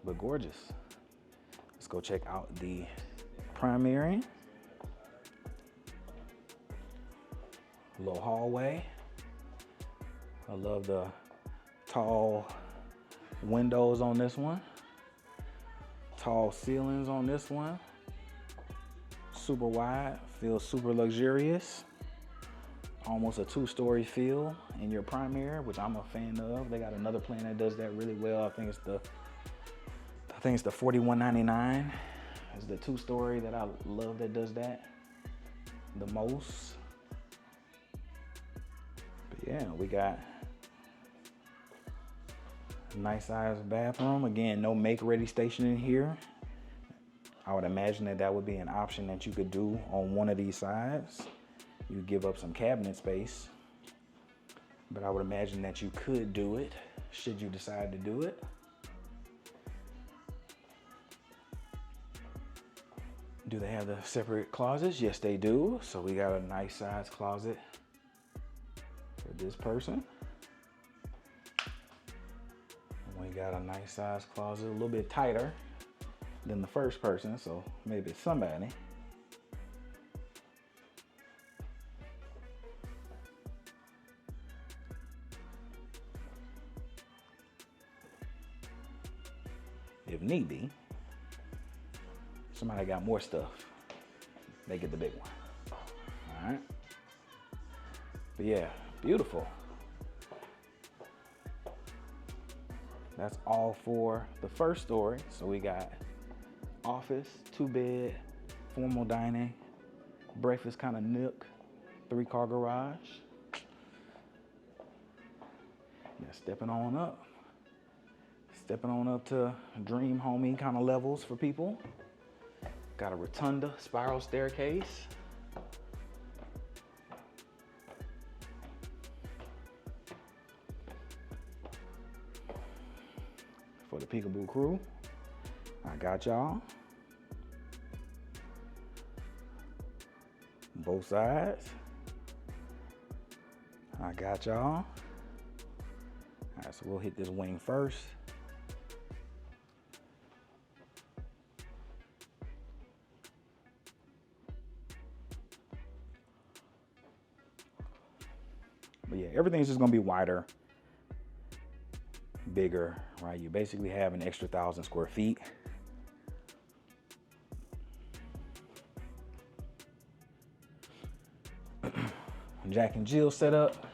But gorgeous. Let's go check out the primary. Little hallway. I love the tall windows on this one. Tall ceilings on this one. Super wide, feels super luxurious. Almost a 2-story feel in your primary, which I'm a fan of. They got another plan that does that really well. I think it's the 4199. It's the 2-story that I love that does that the most. But yeah, we got a nice sized bathroom. Again, no make ready station in here. I would imagine that would be an option that you could do on one of these sides. You give up some cabinet space, but I would imagine that you could do it should you decide to do it. Do they have the separate closets? Yes, they do. So we got a nice size closet for this person. We got a nice size closet, a little bit tighter than the first person, so maybe it's somebody. If need be, somebody got more stuff, they get the big one. All right. But yeah, beautiful. That's all for the first story. So we got office, 2-bed, formal dining, breakfast kind of nook, 3-car garage. Yeah, stepping on up to dream homey kind of levels for people. Got a rotunda, spiral staircase. For the Peekaboo crew, I got y'all. Both sides. I got y'all. All right, so we'll hit this wing first. But yeah, everything's just gonna be wider, bigger, right? You basically have an extra 1,000 square feet. Jack and Jill setup.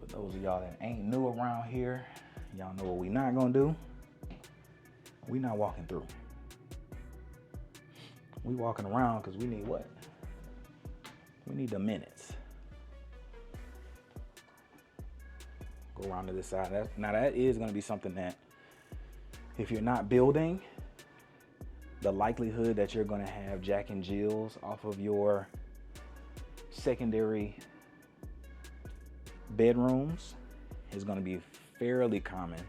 For those of y'all that ain't new around here, y'all know what we not gonna do. We not walking through. We walking around because we need what? We need the minutes. Go around to this side. Now that is gonna be something that, if you're not building, the likelihood that you're gonna have Jack and Jills off of your secondary bedrooms is going to be fairly common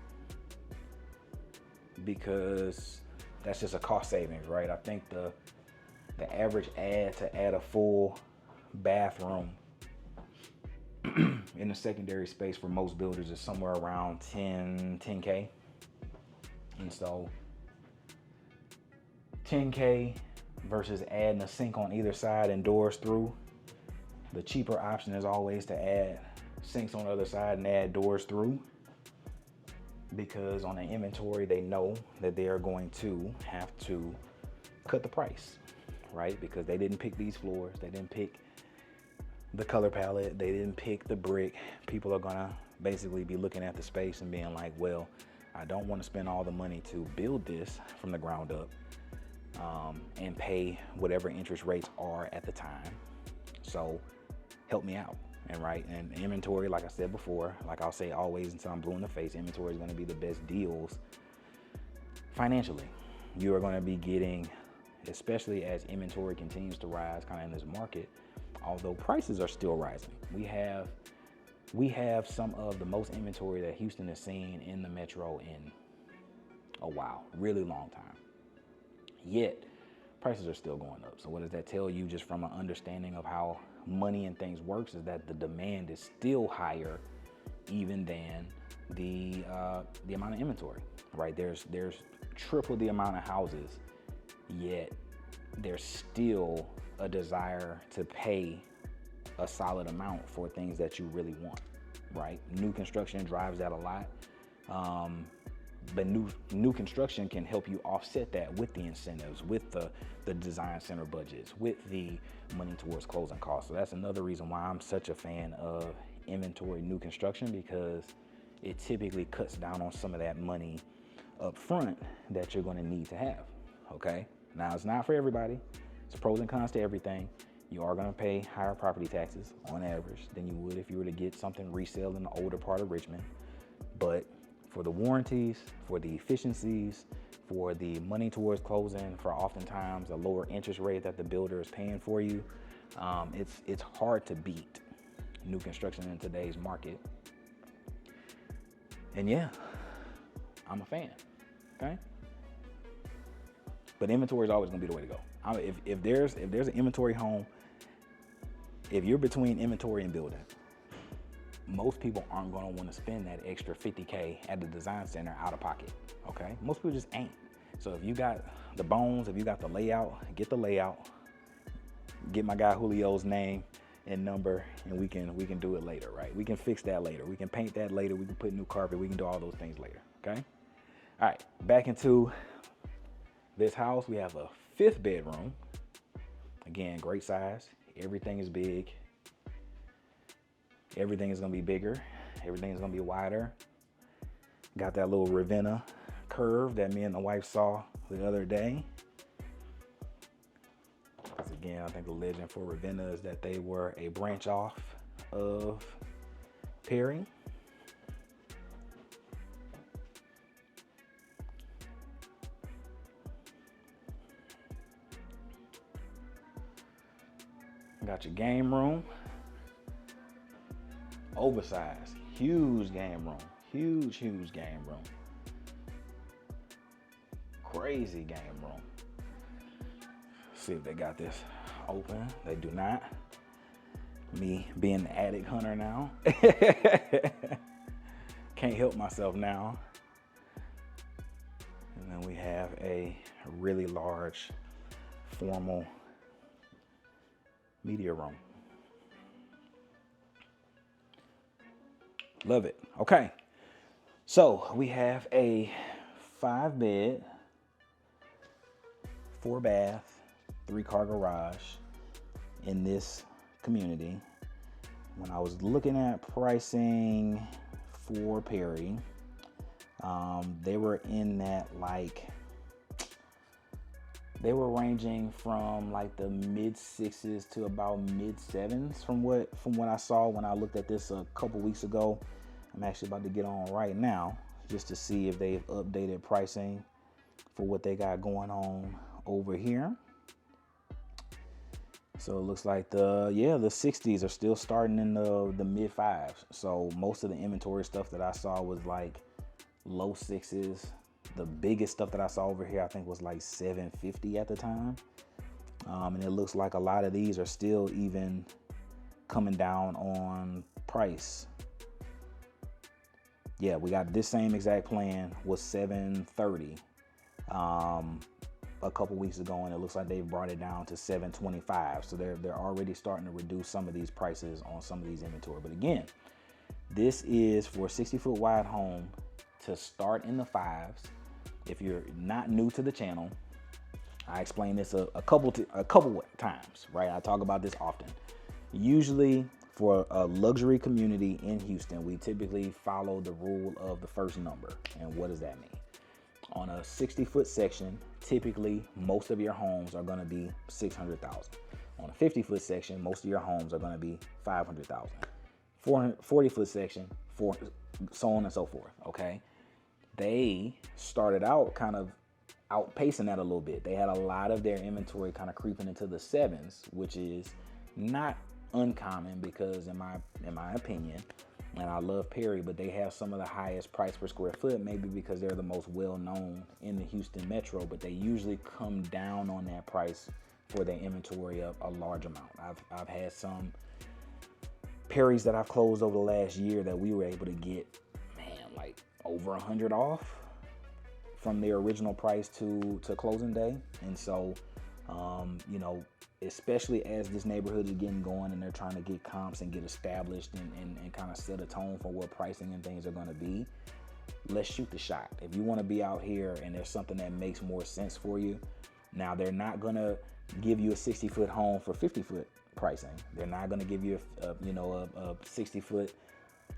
because that's just a cost savings, right? I think the average to add a full bathroom in the secondary space for most builders is somewhere around 10K. And so 10K versus adding a sink on either side and doors through, the cheaper option is always to add sinks on the other side and add doors through, because on the inventory they know that they are going to have to cut the price, right? Because they didn't pick these floors, they didn't pick the color palette, they didn't pick the brick. People are gonna basically be looking at the space and being like, well, I don't want to spend all the money to build this from the ground up and pay whatever interest rates are at the time. So help me out. And right, and inventory, like I said before, like I'll say always until I'm blue in the face, inventory is going to be the best deals financially. You are going to be getting, especially as inventory continues to rise kind of in this market, although prices are still rising. We have some of the most inventory that Houston has seen in the metro in a while, really long time. Yet prices are still going up. So what does that tell you, just from an understanding of how money and things works, is that the demand is still higher even than the amount of inventory, right? There's triple the amount of houses, yet there's still a desire to pay a solid amount for things that you really want, right? New construction drives that a lot. But new construction can help you offset that with the incentives, with the design center budgets, with the money towards closing costs. So that's another reason why I'm such a fan of inventory new construction, because it typically cuts down on some of that money up front that you're going to need to have. Okay, now it's not for everybody. It's pros and cons to everything. You are going to pay higher property taxes on average than you would if you were to get something resale in the older part of Richmond. But for the warranties, for the efficiencies, for the money towards closing, for oftentimes a lower interest rate that the builder is paying for you, it's hard to beat new construction in today's market. And yeah, I'm a fan, okay? But inventory is always gonna be the way to go. If there's an inventory home, if you're between inventory and building, most people aren't gonna wanna spend that extra 50K at the design center out of pocket, okay? Most people just ain't. So if you got the bones, if you got the layout, get the layout, get my guy Julio's name and number, and we can do it later, right? We can fix that later. We can paint that later. We can put new carpet. We can do all those things later, okay? All right, back into this house. We have a 5th bedroom. Again, great size. Everything is big. Everything is gonna be bigger. Everything is gonna be wider. Got that little Ravenna curve that me and the wife saw the other day. Because again, I think the legend for Ravenna is that they were a branch off of Perry. Got your game room. Oversized, huge game room, huge game room. Crazy game room. See if they got this open. They do not. Me being the attic hunter now. Can't help myself now. And then we have a really large, formal media room. Love it. Okay. So we have a 5-bed, 4-bath, 3-car garage in this community. When I was looking at pricing for Perry, they were in that they were ranging from like the mid-6s to about mid-7s from what I saw when I looked at this a couple weeks ago. I'm actually about to get on right now just to see if they've updated pricing for what they got going on over here. So it looks like the 60s are still starting in the mid fives. So most of the inventory stuff that I saw was like low sixes. The biggest stuff that I saw over here, I think, was like 750 at the time. And it looks like a lot of these are still even coming down on price. Yeah, we got this same exact plan was 730 a couple weeks ago, and it looks like they've brought it down to 725. So they're already starting to reduce some of these prices on some of these inventory. But again, this is for a 60-foot wide home to start in the fives. If you're not new to the channel, I explain this a couple times, right? I talk about this often. Usually for a luxury community in Houston, we typically follow the rule of the first number. And what does that mean? On a 60-foot section, typically most of your homes are going to be 600,000. On a 50-foot section, most of your homes are going to be 500,000. 40-foot section, so on and so forth. Okay, they started out kind of outpacing that a little bit. They had a lot of their inventory kind of creeping into the sevens, which is not uncommon because in my opinion, and I love Perry, but they have some of the highest price per square foot, maybe because they're the most well-known in the Houston metro, but they usually come down on that price for their inventory of a large amount. I've had some Perrys that I've closed over the last year that we were able to get, man, like over 100 off from their original price to closing day. And so, you know, especially as this neighborhood is getting going and they're trying to get comps and get established and kind of set a tone for what pricing and things are going to be, let's shoot the shot. If you want to be out here and there's something that makes more sense for you, now they're not going to give you a 60-foot home for 50-foot pricing. They're not going to give you a 60-foot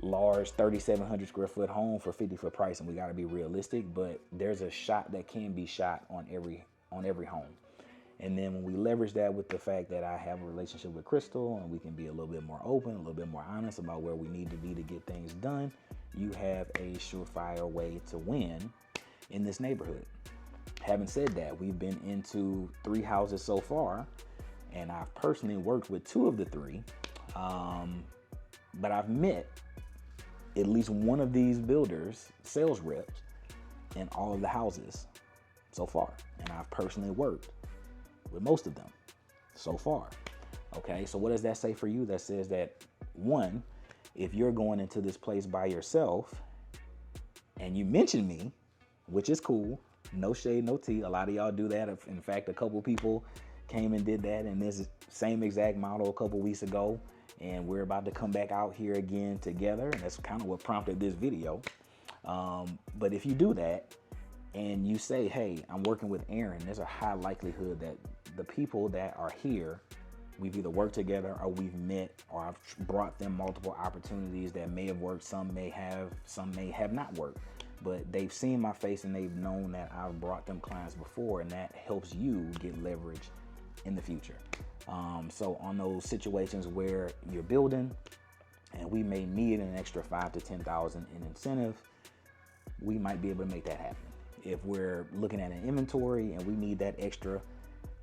large 3,700 square foot home for 50-foot pricing. We got to be realistic, but there's a shot that can be shot on every home. And then when we leverage that with the fact that I have a relationship with Crystal and we can be a little bit more open, a little bit more honest about where we need to be to get things done, you have a surefire way to win in this neighborhood. Having said that, we've been into 3 houses so far, and I've personally worked with 2 of the 3, but I've met at least one of these builders' sales reps in all of the houses so far, and I've personally worked with most of them so far. Okay, so what does that say for you? That says that, one, if you're going into this place by yourself and you mention me, which is cool, no shade, no tea. A lot of y'all do that. In fact, a couple people came and did that in this same exact model a couple weeks ago, and we're about to come back out here again together, and that's kind of what prompted this video. But if you do that and you say, hey, I'm working with Aaron, there's a high likelihood that the people that are here, we've either worked together or we've met, or I've brought them multiple opportunities that may have worked, some may have not worked, but they've seen my face and they've known that I've brought them clients before, and that helps you get leverage in the future. So on those situations where you're building and we may need an extra 5,000 to 10,000 in incentive, we might be able to make that happen. If we're looking at an inventory and we need that extra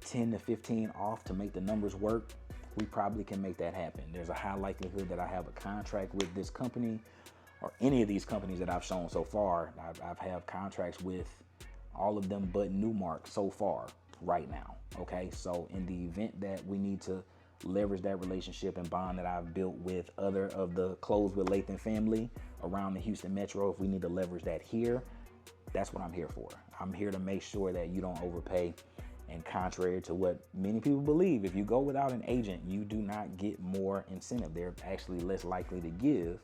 10 to 15 off to make the numbers work, we probably can make that happen. There's a high likelihood that I have a contract with this company or any of these companies that I've shown so far. I've have contracts with all of them but Newmark so far right now. Okay, so in the event that we need to leverage that relationship and bond that I've built with other of the Close with Lathan family around the Houston metro, if we need to leverage that here, that's what I'm here for. I'm here to make sure that you don't overpay. And contrary to what many people believe, if you go without an agent, you do not get more incentive. They're actually less likely to give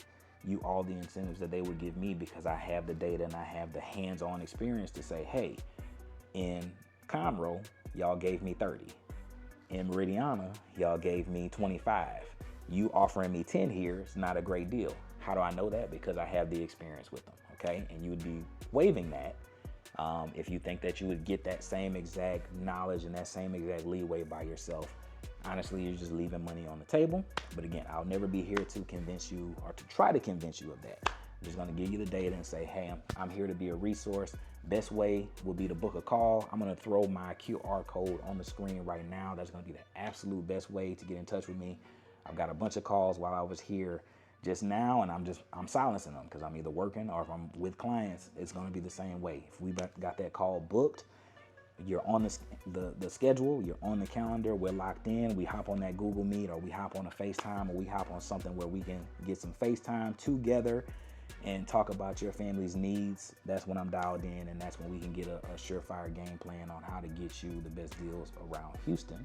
you all the incentives that they would give me, because I have the data and I have the hands-on experience to say, hey, in Conroe, y'all gave me 30. In Meridiana, y'all gave me 25. You offering me 10 here is not a great deal. How do I know that? Because I have the experience with them, okay? And you would be waiving that if you think that you would get that same exact knowledge and that same exact leeway by yourself. Honestly, you're just leaving money on the table. But again, I'll never be here to convince you or to try to convince you of that. I'm just gonna give you the data and say, hey, I'm here to be a resource. Best way will be to book a call. I'm gonna throw my QR code on the screen right now. That's gonna be the absolute best way to get in touch with me. I've got a bunch of calls while I was here just now, and I'm silencing them because I'm either working or if I'm with clients, it's gonna be the same way. If we got that call booked, you're on the schedule, you're on the calendar, we're locked in, we hop on that Google Meet or we hop on a FaceTime or we hop on something where we can get some FaceTime together and talk about your family's needs. That's when I'm dialed in, and that's when we can get a surefire game plan on how to get you the best deals around Houston.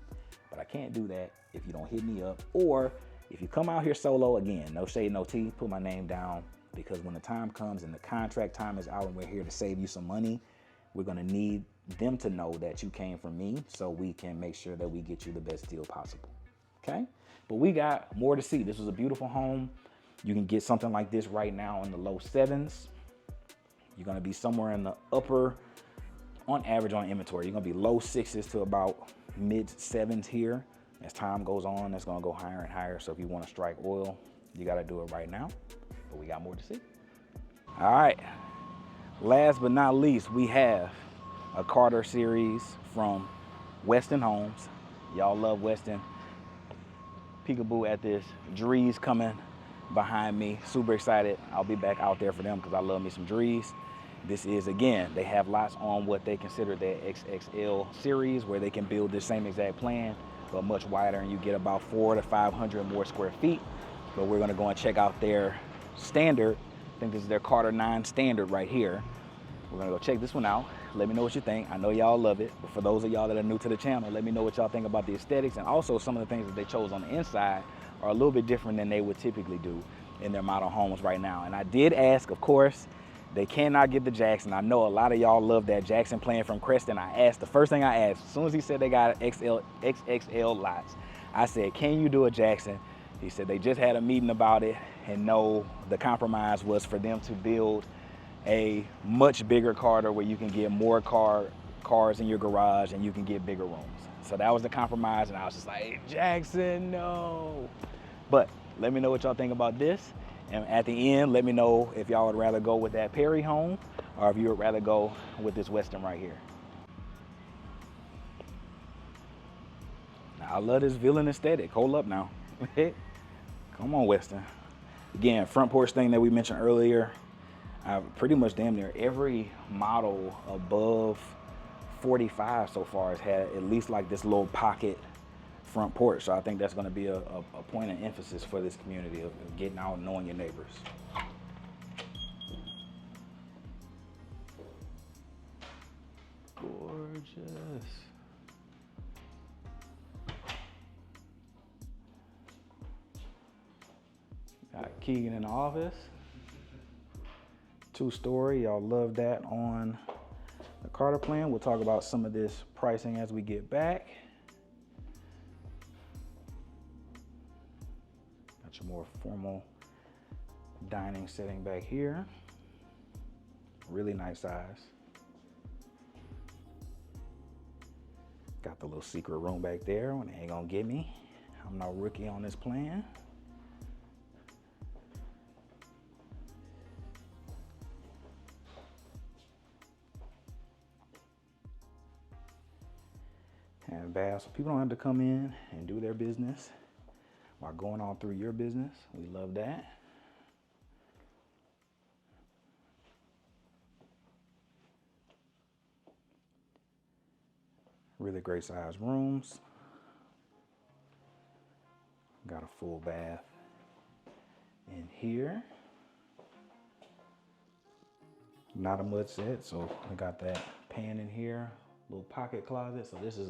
But I can't do that if you don't hit me up, or if you come out here solo, again, no shade, no tea, put my name down, because when the time comes and the contract time is out and we're here to save you some money, we're gonna need them to know that you came from me so we can make sure that we get you the best deal possible, okay? But we got more to see. This was a beautiful home. You can get something like this right now in the low 7s. You're gonna be somewhere in the upper, on average on inventory, you're gonna be low 6s to about mid 7s here. As time goes on, that's gonna go higher and higher. So if you wanna strike oil, you gotta do it right now, but we got more to see. All right, last but not least, we have a Carter series from Westin Homes. Y'all love Westin. Peekaboo at this. Drees coming behind me. Super excited. I'll be back out there for them because I love me some Drees. This is, again, they have lots on what they consider their XXL series where they can build the same exact plan, but much wider, and you get about 400 to 500 more square feet. But we're gonna go and check out their standard. I think this is their Carter 9 standard right here. We're gonna go check this one out. Let me know what you think. I know y'all love it, but for those of y'all that are new to the channel, let me know what y'all think about the aesthetics, and also some of the things that they chose on the inside are a little bit different than they would typically do in their model homes right now. And I did ask, of course, they cannot get the Jackson. I know a lot of y'all love that Jackson plan from Creston. I asked, the first thing I asked, as soon as he said they got XXL lots, I said, can you do a Jackson? He said they just had a meeting about it, and no, the compromise was for them to build a much bigger Carter where you can get more cars in your garage and you can get bigger rooms. So that was the compromise, and I was just like, Jackson, no. But let me know what y'all think about this. And at the end, let me know if y'all would rather go with that Perry home or if you would rather go with this Westin right here. Now, I love this villain aesthetic. Hold up now. Come on, Westin. Again, front porch thing that we mentioned earlier. Pretty much damn near every model above 45 so far has had at least like this little pocket front porch. So I think that's gonna be a point of emphasis for this community of getting out and knowing your neighbors. Gorgeous. Got Keegan in the office. 2-story, y'all love that on the Carter plan. We'll talk about some of this pricing as we get back. Got your more formal dining setting back here. Really nice size. Got the little secret room back there when they ain't gonna get me. I'm no rookie on this plan. And baths, so people don't have to come in and do their business while going on through your business. We love that. Really great size rooms. Got a full bath in here. Not a mud set, so we got that pan in here, little pocket closet. So this is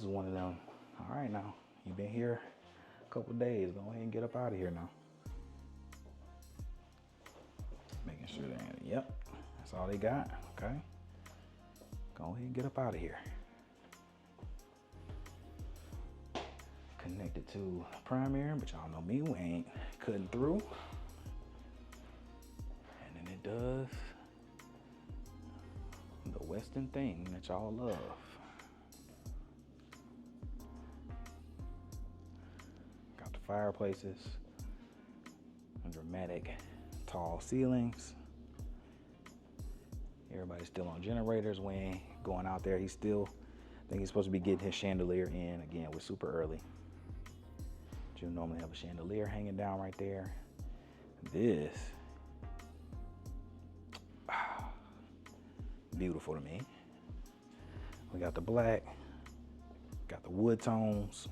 one of them. All right, now you've been here a couple days. Go ahead and get up out of here now. Making sure that, yep, that's all they got. Okay, go ahead and get up out of here. Connected to primary, but y'all know me, we ain't cutting through. And then it does the Westin thing that y'all love. Got the fireplaces, dramatic tall ceilings. Everybody's still on generators. We ain't going out there. He's still, I think he's supposed to be getting his chandelier in. Again, we're super early. But you normally have a chandelier hanging down right there. This, beautiful to me. We got the black, got the wood tones.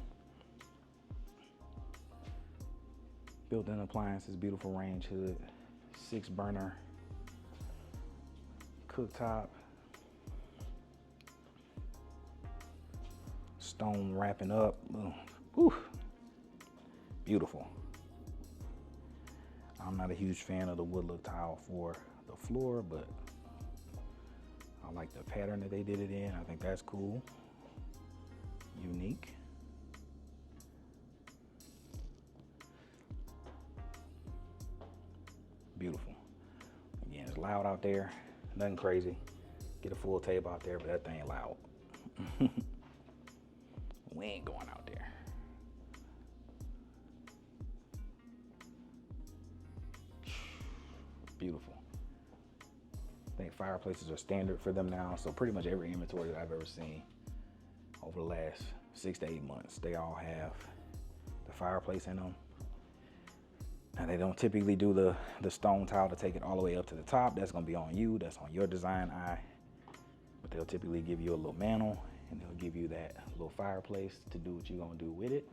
Built-in appliances, beautiful range hood, 6-burner cooktop, stone wrapping up. Whew. Beautiful. I'm not a huge fan of the wood look tile for the floor, but I like the pattern that they did it in. I think that's cool, unique. Beautiful. Again, it's loud out there. Nothing crazy. Get a full table out there, but that thing loud. We ain't going out there. Beautiful. I think fireplaces are standard for them now, so pretty much every inventory that I've ever seen over the last 6 to 8 months, they all have the fireplace in them. Now they don't typically do the stone tile to take it all the way up to the top. That's gonna be on you, that's on your design eye. But they'll typically give you a little mantle and they'll give you that little fireplace to do what you're gonna do with it.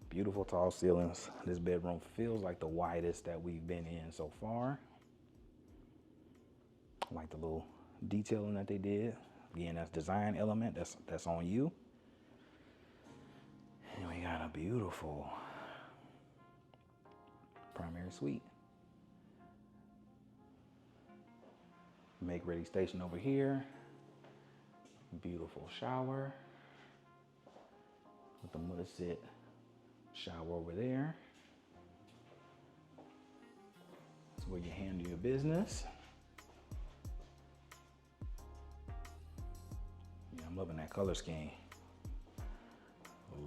Beautiful tall ceilings. This bedroom feels like the widest that we've been in so far. I like the little detailing that they did. Again, that's design element, that's on you. And we got a beautiful primary suite. Make ready station over here. Beautiful shower. With the mother sit shower over there. That's where you handle your business. Yeah, I'm loving that color scheme.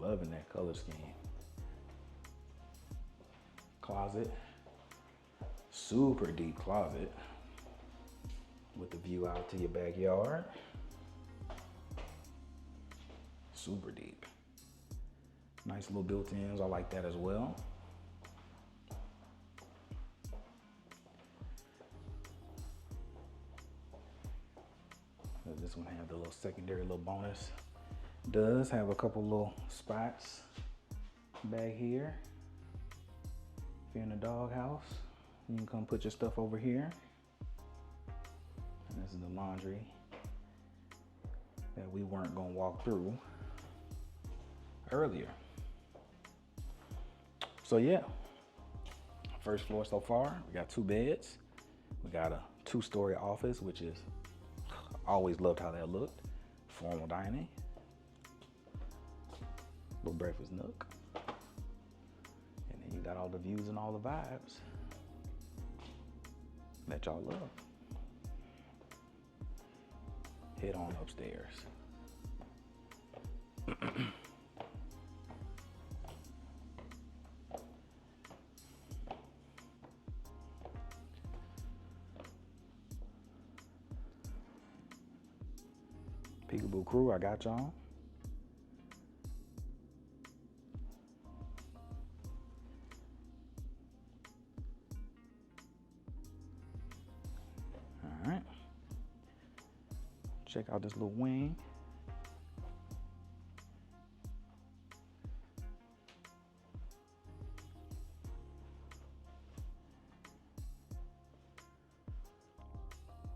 Loving that color scheme. Closet, super deep closet with the view out to your backyard. Super deep. Nice little built-ins, I like that as well. This one have the little secondary little bonus. Does have a couple little spots back here. If you're in the doghouse, you can come put your stuff over here. And this is the laundry that we weren't gonna walk through earlier. So yeah, first floor so far, we got 2 beds. We got a 2-story office, which is, always loved how that looked. Formal dining. Little breakfast nook. And then you got all the views and all the vibes that y'all love. Head on upstairs. Peekaboo crew, I got y'all. All right. Check out this little wing.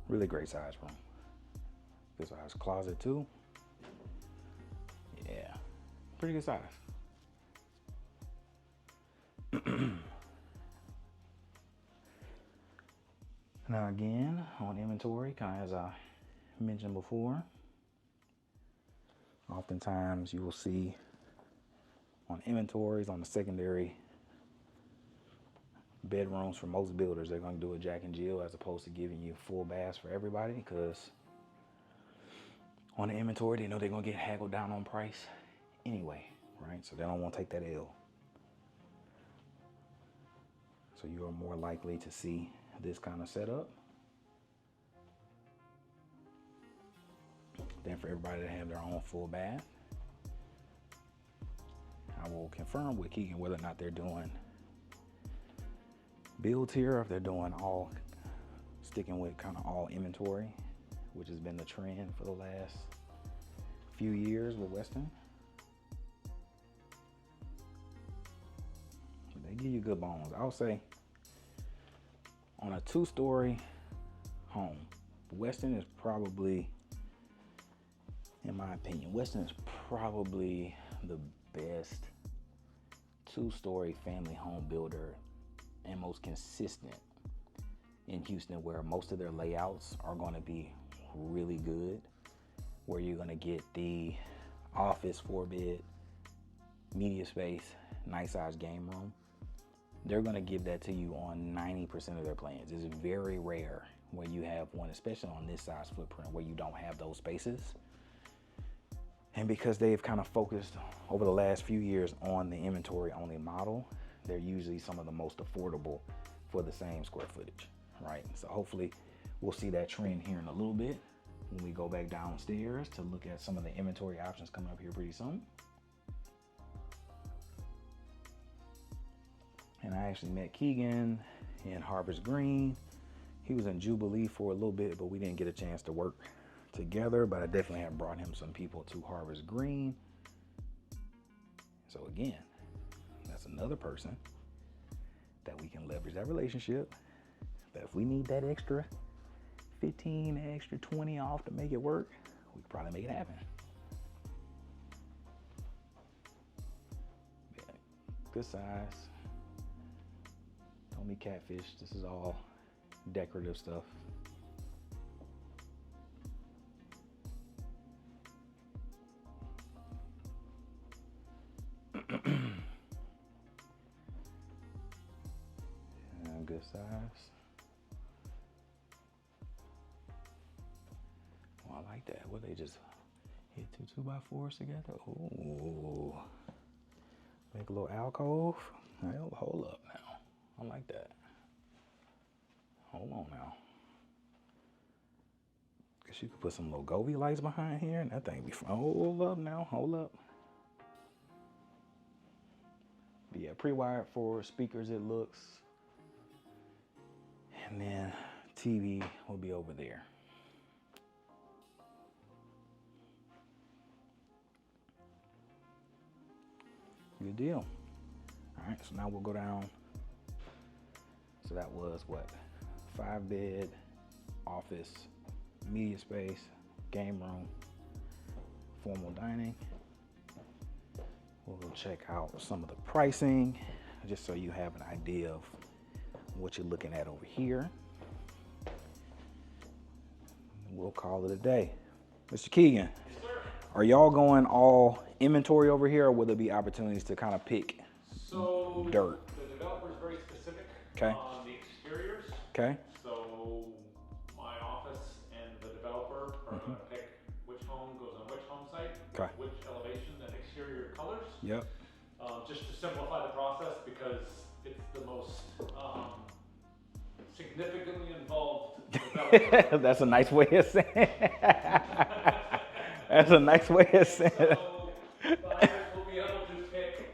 Really great size room. Good size closet too. Yeah, pretty good size. Now again, on inventory, kind of as I mentioned before, oftentimes you will see on inventories on the secondary bedrooms for most builders, they're going to do a Jack and Jill as opposed to giving you full baths for everybody, because on the inventory, they know they're going to get haggled down on price anyway, right? So they don't want to take that L. So So you are more likely to see this kind of setup than for everybody to have their own full bath. I will confirm with Keegan whether or not they're doing builds here, or if they're doing all, sticking with kind of all inventory, which has been the trend for the last few years with Westin. They give you good bones. I'll say on a 2-story home, Westin is probably, in my opinion, Westin is probably the best 2-story family home builder and most consistent in Houston, where most of their layouts are going to be really good, where you're going to get the office 4-bed, media space, nice size game room. They're going to give that to you on 90% of their plans. It's very rare when you have one, especially on this size footprint, where you don't have those spaces. And because they've kind of focused over the last few years on the inventory only model, they're usually some of the most affordable for the same square footage, right? So hopefully we'll see that trend here in a little bit when we go back downstairs to look at some of the inventory options coming up here pretty soon. And I actually met Keegan in Harvest Green. He was in Jubilee for a little bit, but we didn't get a chance to work together, but I definitely have brought him some people to Harvest Green. So again, that's another person that we can leverage that relationship, that if we need that extra 15, extra 20 off to make it work, we could probably make it happen. Yeah, good size. Don't be catfish. This is all decorative stuff. Good size. Oh, I like that. What, they just hit 2 2x4s together? Ooh. Make a little alcove. Hold up now. I like that. Hold on now. Guess you could put some little Govee lights behind here and that thing be fun. Hold up now. Hold up. But yeah, pre-wired for speakers it looks. And then TV will be over there. Good deal. All right, so now we'll go down. So that was what? 5-bed, office, media space, game room, formal dining. We'll go check out some of the pricing, just so you have an idea of what you're looking at over here. We'll call it a day. Mr. Keegan, are y'all going all inventory over here, or will there be opportunities to kind of pick dirt? The developer is very specific Okay. on the exteriors. Okay. So my office and the developer are going to pick which home goes on which home site, Okay. which elevation and exterior colors. Yep. Just to simplify the process, because it's the most significantly involved developer. That's a nice way of saying it. That's a nice way of saying it. So buyers will be able to pick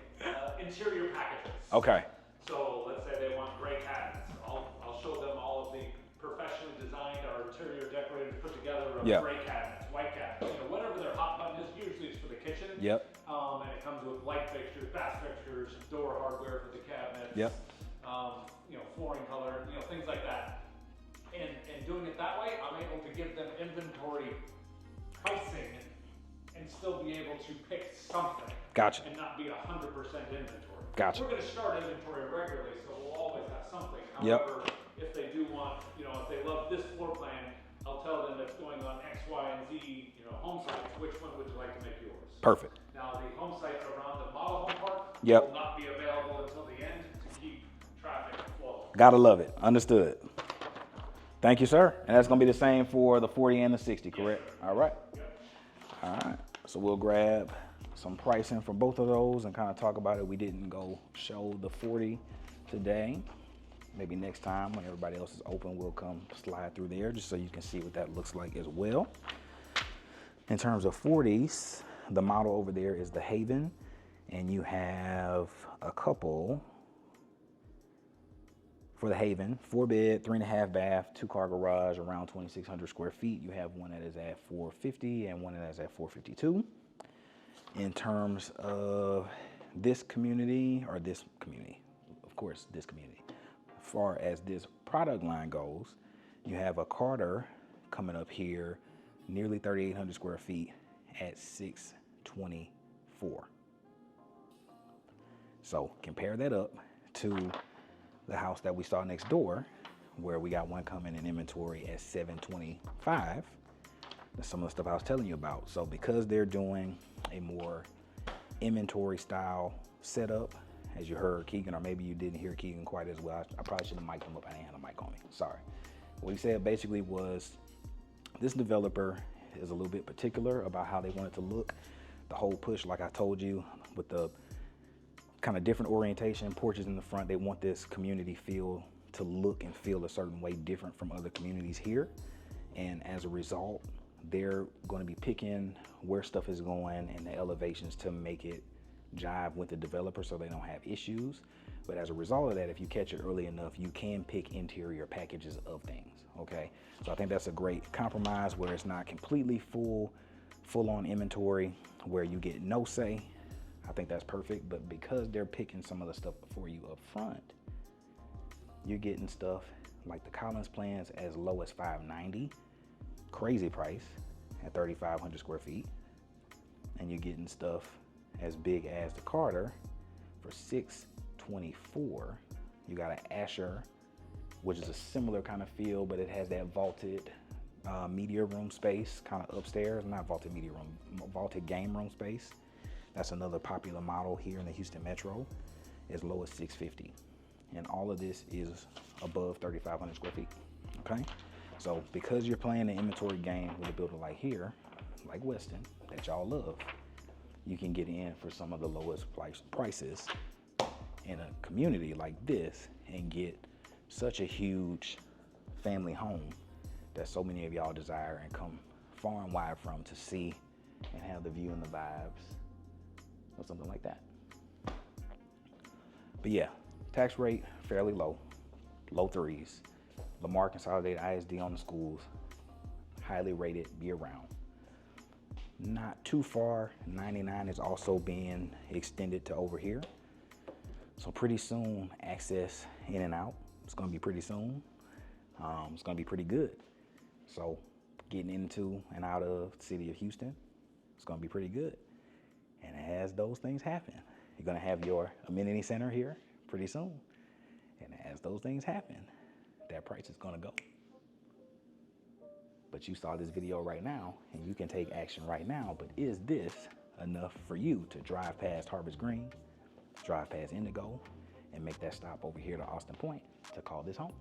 interior packages. Okay. So let's say they want gray cabinets. I'll show them all of the professionally designed or interior decorated put together of gray cabinets, white cabinets, whatever their hot button is. Usually it's for the kitchen. Yep. And it comes with light fixtures, bath fixtures, door hardware for the cabinets. Yep. Flooring color, things like that. And doing it that way, I'm able to give them inventory pricing and still be able to pick something. Gotcha. And not be 100% inventory. Gotcha. We're going to start inventory regularly, so we'll always have something. Yep. However, if they do want, if they love this floor plan, I'll tell them it's going on X, Y, and Z, home sites. Which one would you like to make yours? Perfect. Now, the home sites around the model home park Yep. will not be available until the end to keep traffic flowing. Gotta love it. Understood. Thank you, sir. And that's gonna be the same for the 40 and the 60, correct? Yes, all right. Yep. All right. So we'll grab some pricing for both of those and kind of talk about it. We didn't go show the 40 today. Maybe next time when everybody else is open, we'll come slide through there just so you can see what that looks like as well. In terms of 40s, the model over there is the Haven, and you have a couple for the Haven, 4-bed, 3.5 bath, 2-car garage, around 2,600 square feet. You have one that is at 450 and one that is at 452. In terms of this community, of course, this community, as far as this product line goes, you have a Carter coming up here, nearly 3,800 square feet at 624. So compare that up to the house that we saw next door, where we got one coming in inventory at 725. That's some of the stuff I was telling you about. So because they're doing a more inventory style setup, as you heard Keegan, or maybe you didn't hear Keegan quite as well. I probably should have mic'd him up. I didn't have a mic on me. Sorry. What he said basically was this developer is a little bit particular about how they want it to look. The whole push, like I told you, with the kind of different orientation, porches in the front, they want this community feel to look and feel a certain way different from other communities here. And as a result, they're going to be picking where stuff is going and the elevations to make it jive with the developer so they don't have issues. But as a result of that, if you catch it early enough, you can pick interior packages of things, okay? So I think that's a great compromise where it's not completely full on inventory where you get no say. I think that's perfect, but because they're picking some of the stuff for you up front, you're getting stuff like the Collins plans as low as 590, crazy price at 3,500 square feet. And you're getting stuff as big as the Carter for 624. You got an Asher, which is a similar kind of feel, but it has that vaulted media room space kind of upstairs, not vaulted media room, vaulted game room space. That's another popular model here in the Houston Metro, as low as 650. And all of this is above 3,500 square feet, okay? So because you're playing the inventory game with a builder like here, like Westin, that y'all love, you can get in for some of the lowest prices in a community like this and get such a huge family home that so many of y'all desire and come far and wide from to see and have the view and the vibes or something like that. But yeah, tax rate fairly low, low threes. Lamar Consolidated ISD on the schools, highly rated year round. Not too far, 99 is also being extended to over here. So pretty soon, access in and out, it's gonna be pretty soon. It's gonna be pretty good. So getting into and out of the city of Houston, it's gonna be pretty good. And as those things happen, you're gonna have your amenity center here pretty soon. And as those things happen, that price is gonna go. But you saw this video right now and you can take action right now, but is this enough for you to drive past Harvest Green, drive past Indigo, and make that stop over here to Austin Point to call this home?